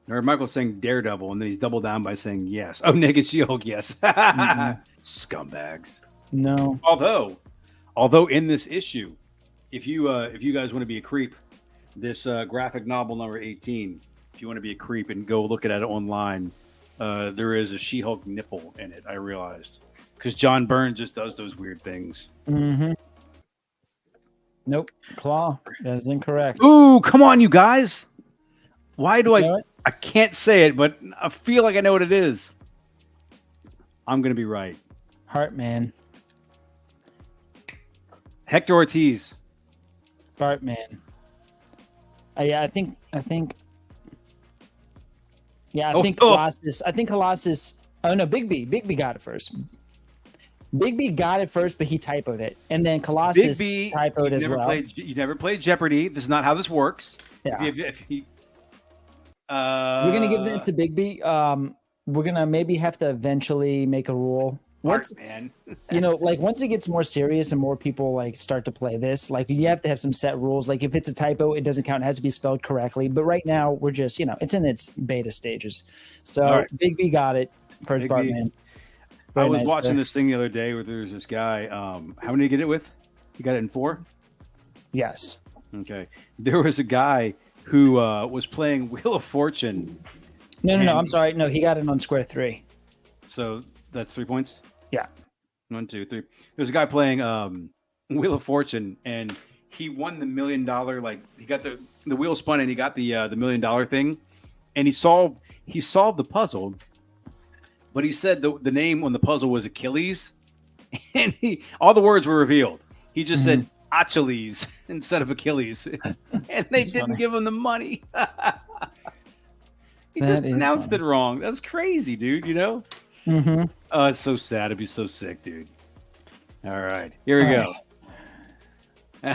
Michael's saying Daredevil, and then he's doubled down by saying yes. Oh, Naked She-Hulk, yes. Scumbags. No. Although in this issue, if you guys want to be a creep, this graphic novel number 18, if you want to be a creep and go look at it online, there is a She-Hulk nipple in it. I realized because John Byrne just does those weird things. Mm-hmm. Nope, Claw. That is incorrect. Ooh, come on, you guys! Why do I can't say it, but I feel like I know what it is. I'm gonna be right. Heartman. Hector Ortiz. Heartman. Yeah, I think. Yeah, I think Colossus. I think Colossus. Oh no, Big B got it first. Big B got it first, but he typoed it, and then Colossus typoed as well. You never played Jeopardy. This is not how this works. Yeah. We're gonna give that to Big B. We're gonna maybe have to eventually make a rule. Once once it gets more serious and more people like start to play this, like you have to have some set rules. Like if it's a typo, it doesn't count. It has to be spelled correctly. But right now we're just, it's in its beta stages. So Big B got it. Purge Bartman. I was watching this thing the other day where there's this guy. How many did you get it with? You got it in 4? Yes. Okay. There was a guy who was playing Wheel of Fortune. No. I'm sorry. No, he got it on square 3. So that's 3 points? Yeah. 1, 2, 3. There's a guy playing Wheel of Fortune, and he won the $1 million. Like he got the wheel spun, and he got the $1 million thing, and he solved the puzzle. But he said the name on the puzzle was Achilles, and all the words were revealed. He just said Achilles instead of Achilles, and they didn't give him the money. He just pronounced it wrong. That's crazy, dude. You know? Mm-hmm. Oh, it's so sad. I'd be so sick, dude. All right, here we go. All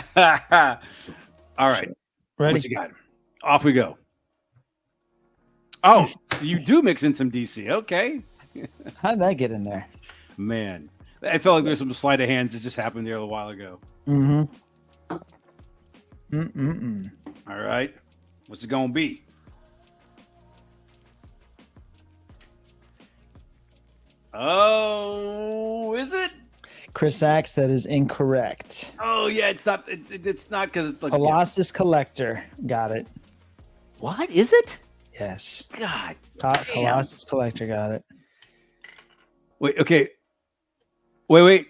right, ready? What you got? Off we go. Oh, so you do mix in some DC. Okay. How did that get in there? Man, I felt like there's some sleight of hands that just happened there a while ago. Mm-hmm. All right. What's it going to be? Oh, is it? Chris Sachs, that is incorrect. Oh, yeah, it's not. It's not because it's like Colossus Collector. Got it. What is it? Yes. God. Colossus Collector got it. Wait, okay. Wait.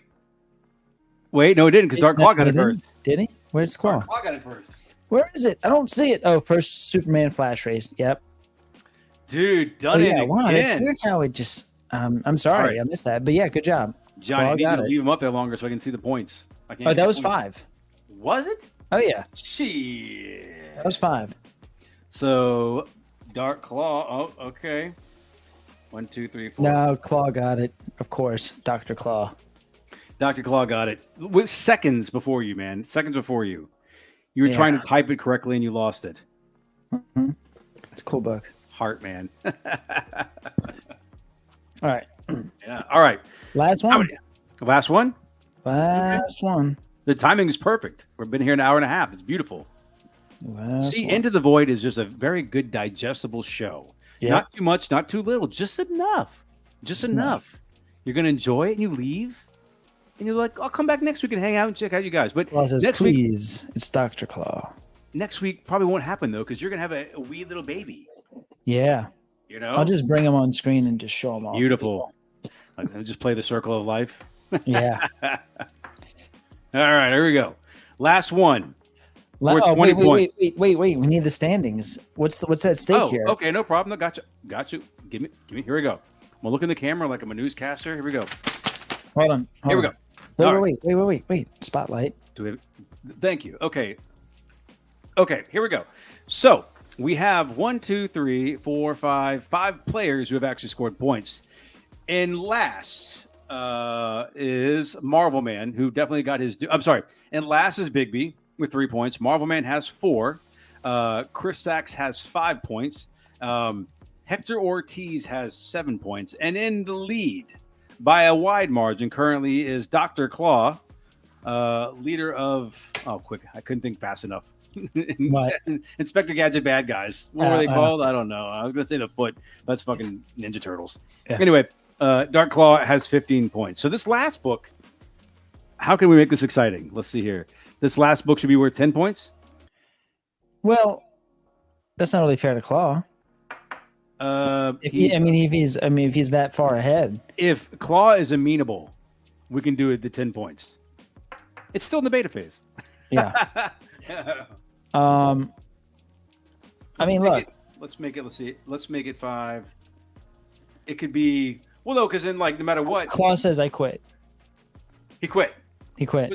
No, it didn't, because Dark Claw got it first. Did he? Where's Claw? Dark Claw got it first. Where is it? I don't see it. Oh, first Superman Flash race. Yep. Dude, done it Wow, it's again. weird how it just. I'm sorry, I missed that, but yeah, good job. Johnny, Claw I need got to it. leave him up there longer so I can see the points. I can't Oh, see that the was points. 5. Was it? Oh yeah, Shit. that was 5. So, Dark Claw. Oh, okay. 1, 2, 3, 4. No, Claw got it. Of course, Dr. Claw. Dr. Claw got it with seconds before you, man. Seconds before you. You were Yeah. trying to type it correctly and you lost it. Mm-hmm. It's a cool book. Heart, man. All right, Yeah. All right. last How one. many? Last one. Last one. The timing is perfect. We've been here an hour and a half. It's beautiful. Last See, one. Into the Void is just a very good digestible show. Yep. Not too much, not too little, just enough. Just enough. You're going to enjoy it and you leave. And you're like, I'll come back next week and hang out and check out you guys. But Claw says, next week, please, it's Dr. Claw. next week probably won't happen, though, because you're going to have a wee little baby. Yeah, You know? I'll just bring him on screen and just show him off. to Beautiful. I'll just play the circle of life. people. Yeah. All right, here we go. Last one. Worth 20 wait. We need the standings. What's at stake here? Okay, no problem. No, got you. Give me. Here we go. I'm gonna look in the camera like I'm a newscaster. Here we go. Hold on. Here we go. Wait. Spotlight. Thank you. Okay, here we go. So we have 1, 2, 3, 4, 5 players who have actually scored points. And last is Marvel Man, who definitely got his. I'm sorry. And last is Bigby with 3 points. Marvel Man has 4. Chris Sachs has 5 points. Hector Ortiz has 7 points. And in the lead by a wide margin currently is Dr. Claw, leader of. Oh, quick. I couldn't think fast enough. What? Inspector Gadget bad guys. What were they called? I don't know. I was going to say the Foot. That's fucking Ninja Turtles. Yeah. Anyway, Dark Claw has 15 points. So this last book, how can we make this exciting? Let's see here. This last book should be worth 10 points. Well, that's not really fair to Claw. If he's that far ahead. If Claw is amenable, we can do it the 10 points. It's still in the beta phase. Yeah. I mean, look. Let's make it. Let's see. Let's make it 5. It could be. Well, no, because then, like, no matter what, Claw says, "I quit." he quit. He quit.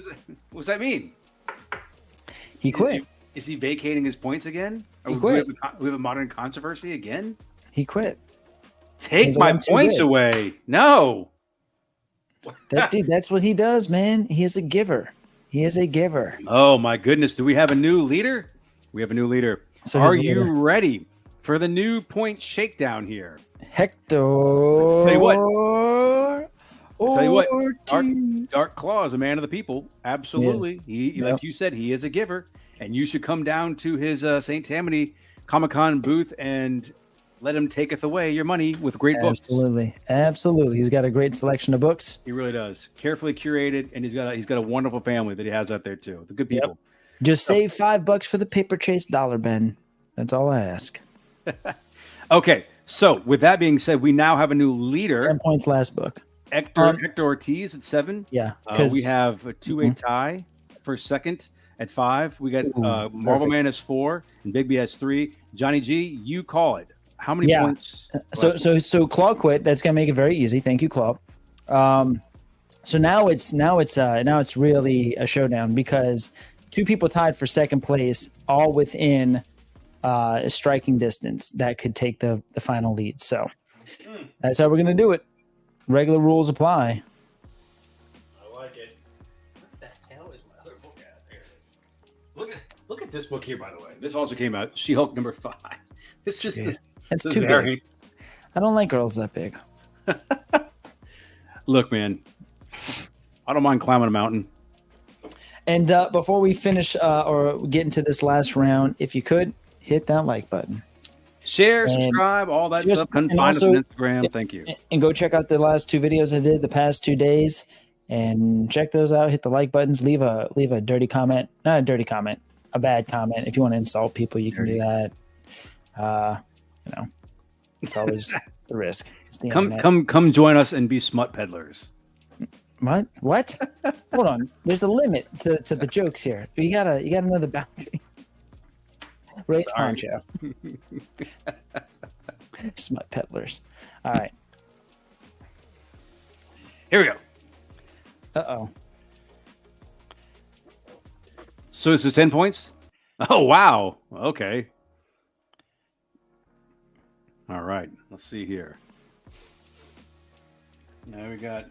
What does that mean? He quit. Is he vacating his points again? He Or quit. we have a modern controversy again? He quit. Take He's my like, I'm too points good. away. No. That dude, that's what he does, man. He is a giver. He is a giver. Oh my goodness. Do we have a new leader? We have a new leader. So Are who's the you leader? ready for the new point shakedown here? Hector. Tell you what. Tell you what. Ortiz. Dark Claw is a man of the people. Absolutely. He Yep. like you said, he is a giver. And you should come down to his St. Tammany Comic-Con booth and let him taketh away your money with great books. Absolutely. He's got a great selection of books. He really does. Carefully curated, and he's got a wonderful family that he has out there too. The good people. Just save $5 for the Paper Chase dollar bin. That's all I ask. Okay, so with that being said, we now have a new leader, 10 points last book. Hector Ortiz at 7. Yeah. We have a 2-way tie for second at 5. We got Marvel perfect. Man has 4 and Bigby has 3. Johnny G, you call it. How many Yeah. points? So Claw quit. That's gonna make it very easy. Thank you, Claw. So now it's really a showdown because 2 people tied for second place, all within a striking distance that could take the final lead. So that's how we're gonna do it. Regular rules apply. I like it. What the hell is my other book at? There it is. Look at this book here, by the way. This also came out. She-Hulk number 5. It's just Jeez. That's this too is big. I don't like girls that big. Look, man. I don't mind climbing a mountain. And before we finish or get into this last round, if you could hit that like button Share, And subscribe, all that just- stuff. Find and us also- on Instagram. Thank you. and go check out the last 2 videos I did the past 2 days and check those out. Hit the like buttons. Leave a dirty comment, not a dirty comment, a bad comment. If you want to insult people, you can do that. it's always the risk. It's the Come internet. come join us and be smut peddlers. What? Hold on. There's a limit to the jokes here. You gotta know the boundary. Race Sorry. poncho. Smut peddlers. All right. Here we go. Uh-oh. So this is 10 points? Oh, wow. Okay. All right. Let's see here. Now we got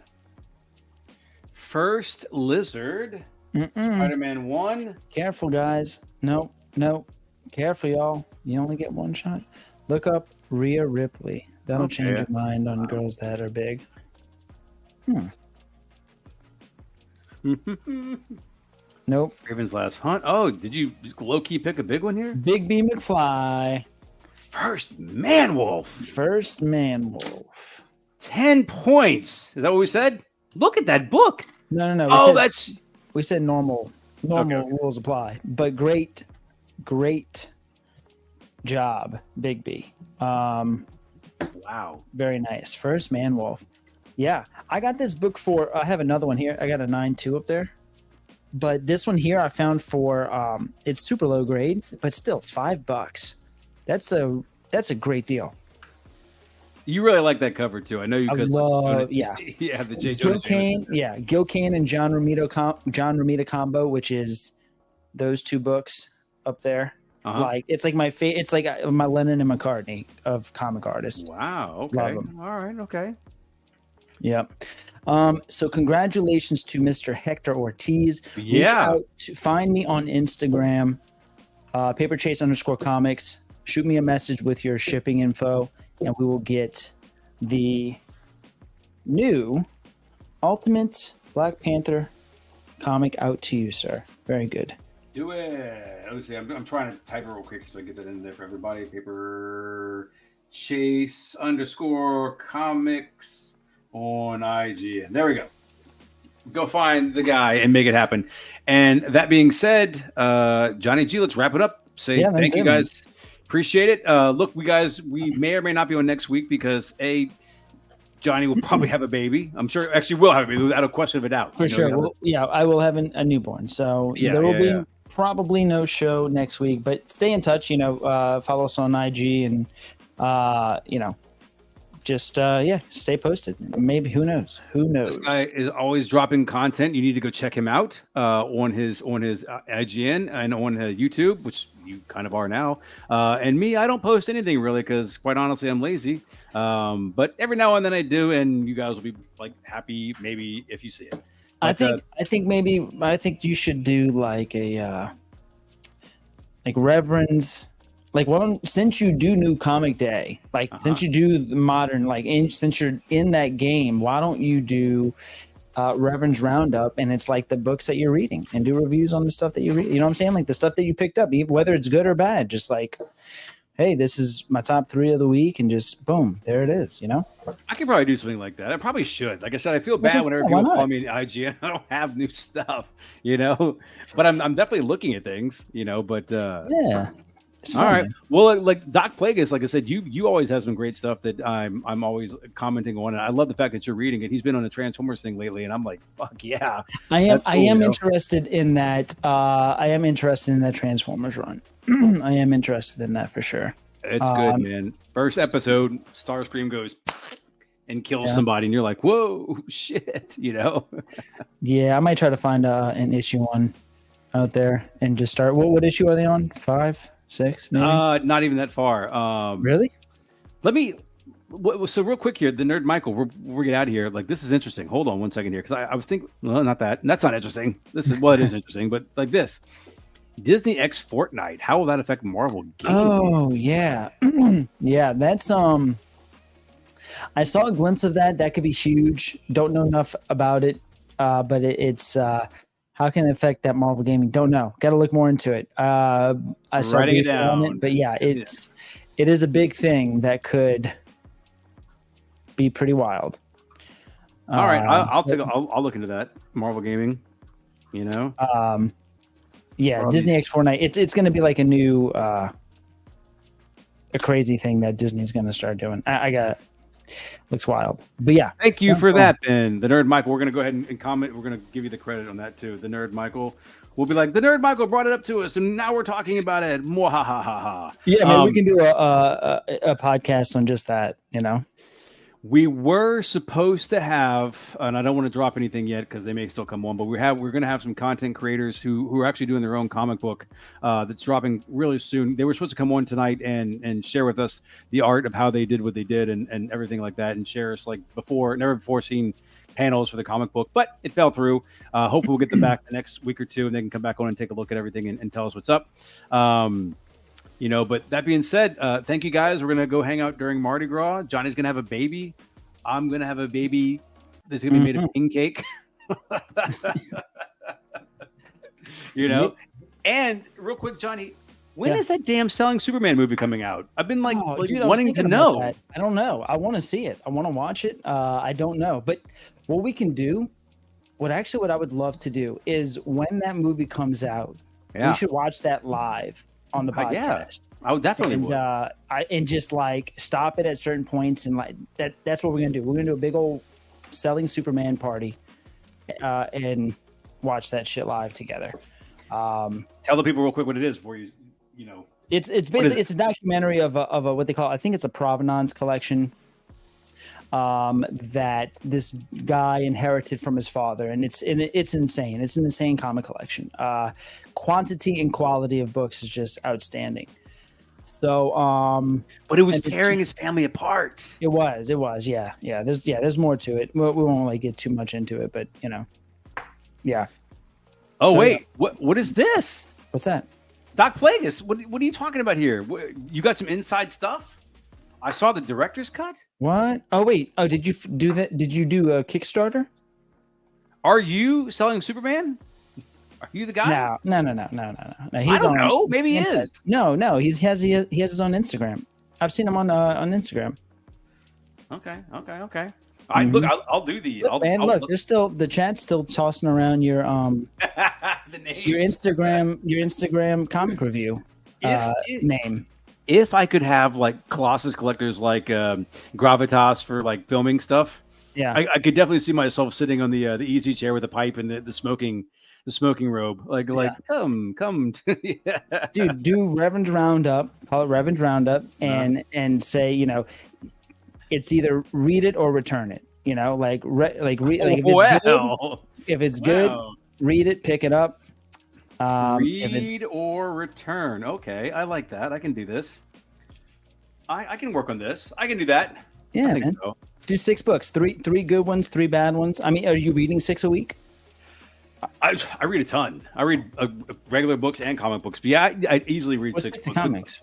First Lizard, Spider-Man 1. Careful, guys. No. Careful, y'all. You only get one shot. Look up Rhea Ripley. That'll change your mind on girls that are big. Nope. Raven's Last Hunt. Oh, did you low-key pick a big one here? Big B McFly. First Man Wolf. First Man Wolf. 10 points. Is that what we said? Look at that book. No. We said normal rules apply. But great job, Big B. Wow. Very nice. First Man Wolf. Yeah. I got this book for I have another one here. I got a 9.2 up there. But this one here I found for it's super low grade, but still $5. That's a great deal. You really like that cover too. I know you. I love, yeah. Yeah, the J. Gil Kane, yeah, Gil Kane and John Romita combo, which is those two books up there. Like it's like it's like my Lennon and McCartney of comic artists. Wow. Okay. Love 'em. All right. Okay. Yep. So congratulations to Mr. Hector Ortiz. Yeah. Reach out to find me on Instagram, paperchase_comics. Shoot me a message with your shipping info, and we will get the new Ultimate Black Panther comic out to you, sir. Very good. Do it. Let me see. I'm trying to type it real quick so I get that in there for everybody. Paper Chase _comics on IG. And there we go. Go find the guy and make it happen. And that being said, Johnny G, let's wrap it up. Say thank you guys. Appreciate it. Look, we may or may not be on next week because Johnny will probably have a baby. I'm sure actually will have a baby without a question of a doubt. For sure. Well, yeah, I will have a newborn. So there will be probably no show next week, but stay in touch, follow us on IG and, just stay posted. Maybe who knows? This guy is always dropping content. You need to go check him out on his IGN and on YouTube, which you kind of are now. And me, I don't post anything really because, quite honestly, I'm lazy. But every now and then I do, and you guys will be like happy maybe if you see it. But, I think you should do like a Reverend's. Like, well, since you do New Comic Day, since you do the modern, since you're in that game, why don't you do Reverend's Roundup? And it's like the books that you're reading and do reviews on the stuff that you read. You know what I'm saying? Like the stuff that you picked up, whether it's good or bad, just like, hey, this is my top 3 of the week. And just boom, there it is, I could probably do something like that. I probably should. Like I said, I feel bad whenever people call me an IGN. I don't have new stuff, but I'm definitely looking at things, but yeah. All right. Well, like Doc Plagueis, like I said, you always have some great stuff that I'm always commenting on, and I love the fact that you're reading it. He's been on the Transformers thing lately, and I'm like, fuck yeah. I am interested in that. I am interested in that Transformers run. I am interested in that for sure. It's good, man. First episode, Starscream goes and kills somebody, and you're like, whoa, shit, Yeah, I might try to find an issue one out there and just start. What issue are they on? 5? 6 maybe? Not even that far. Really? So real quick here, the Nerd Michael, we're get out of here. Like, this is interesting. Hold on one second here, because I was thinking, well, not that. That's not interesting. This is it is interesting, but like this, Disney X Fortnite. How will that affect Marvel gaming? Oh yeah, yeah. That's I saw a glimpse of that. That could be huge. Don't know enough about it, but it's. How can it affect that Marvel gaming? Don't know. Got to look more into it. I saw writing it down. On it, but yeah, it is a big thing that could be pretty wild. All right, I'll look into that Marvel gaming. Yeah, Disney X Fortnite. It's going to be like a new a crazy thing that Disney's going to start doing. I got looks wild, but yeah. Thank you Thanks for for- that, Ben. The Nerd Michael. We're gonna go ahead and comment. We're gonna give you the credit on that too. The Nerd Michael. We'll be like, the Nerd Michael brought it up to us, and now we're talking about it. Mwahahaha. Yeah, man, we can do a podcast on just that. You know. We were supposed to have, and I don't want to drop anything yet because they may still come on, but we're going to have some content creators who are actually doing their own comic book that's dropping really soon. They were supposed to come on tonight and share with us the art of how they did what they did and everything like that, and share us like never before seen panels for the comic book, but it fell through. Hopefully we'll get them back the next week or two, and they can come back on and take a look at everything and tell us what's up. But that being said, thank you guys. We're going to go hang out during Mardi Gras. Johnny's going to have a baby. I'm going to have a baby that's going to be made of king cake. And real quick, Johnny, when is that damn Selling Superman movie coming out? I've been wanting to know. I don't know. I want to see it. I want to watch it. I don't know. But what we can do, what I would love to do is when that movie comes out, we should watch that live on the podcast. Yeah, I would definitely would. And just like stop it at certain points and like that's what we're gonna do. We're gonna do a big old Selling Superman party and watch that shit live together. Tell the people real quick what it is before you know. It's basically it's a documentary of a what they call, I think it's a provenance collection that this guy inherited from his father, and it's insane. It's an insane comic collection. Quantity and quality of books is just outstanding. So but it was tearing his family apart. It was yeah. There's more to it. We won't like get too much into it, but yeah. Oh, so, wait, what is this? What's that? Doc Plagueis, what are you talking about here? You got some inside stuff? I saw the director's cut. What? Oh, wait. Oh, did you do that? Did you do a Kickstarter? Are you Selling Superman? Are you the guy? No. He's I don't know. Maybe he is. No. He has his own Instagram. I've seen him on Instagram. Okay. Look, I'll do the. Look, there's still the chat's still tossing around your your Instagram comic review name. If I could have like Colossus collectors like Gravitas for like filming stuff, I could definitely see myself sitting on the easy chair with a pipe and the smoking robe. Like come. Dude, do Reverend Roundup. Call it Reverend Roundup, and say it's either read it or return it. If it's good, read it, pick it up. Read or return. Okay, I like that. I can do this. I can work on this. I can do that. Yeah, man. So. Do 6 books. Three good ones, 3 bad ones. I mean, are you reading 6 a week? I read a ton. I read regular books and comic books. But yeah, I easily read 6 books. Comics.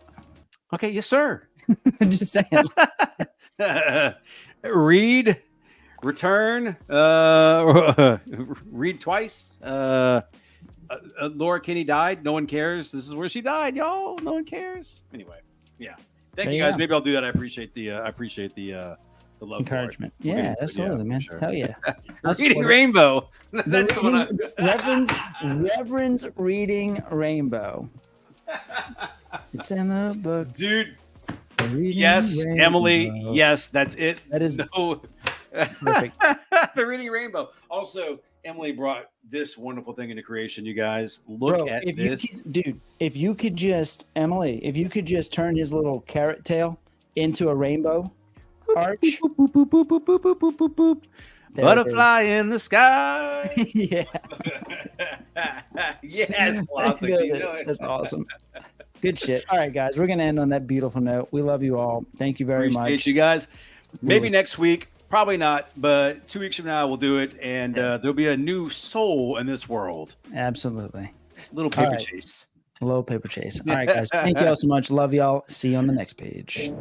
Okay, yes, sir. Just saying. Read, return, read twice. Laura Kinney died. No one cares. This is where she died, y'all. No one cares. Anyway, yeah. Thank you guys. Maybe I'll do that. I appreciate the love, encouragement. Yeah, absolutely, man. Sure. Hell yeah. Reading Rainbow. That's the one. Reverend's Reading Rainbow. It's in the book, dude. Yes, Rainbow. Emily. Yes, that's it. That is perfect. The Reading Rainbow. Also, Emily brought this wonderful thing into creation. You guys look at this, If you could just turn his little carrot tail into a rainbow arch. Butterfly in the sky. Yeah. Yes, classic. That's awesome. Good shit. All right, guys, we're gonna end on that beautiful note. We love you all. Thank you very much. Appreciate you guys. Maybe next week. Probably not, but 2 weeks from now we'll do it, and there'll be a new soul in this world. Absolutely. Little paper chase. A little paper chase. All right, guys. Thank you all so much. Love y'all. See you on the next page.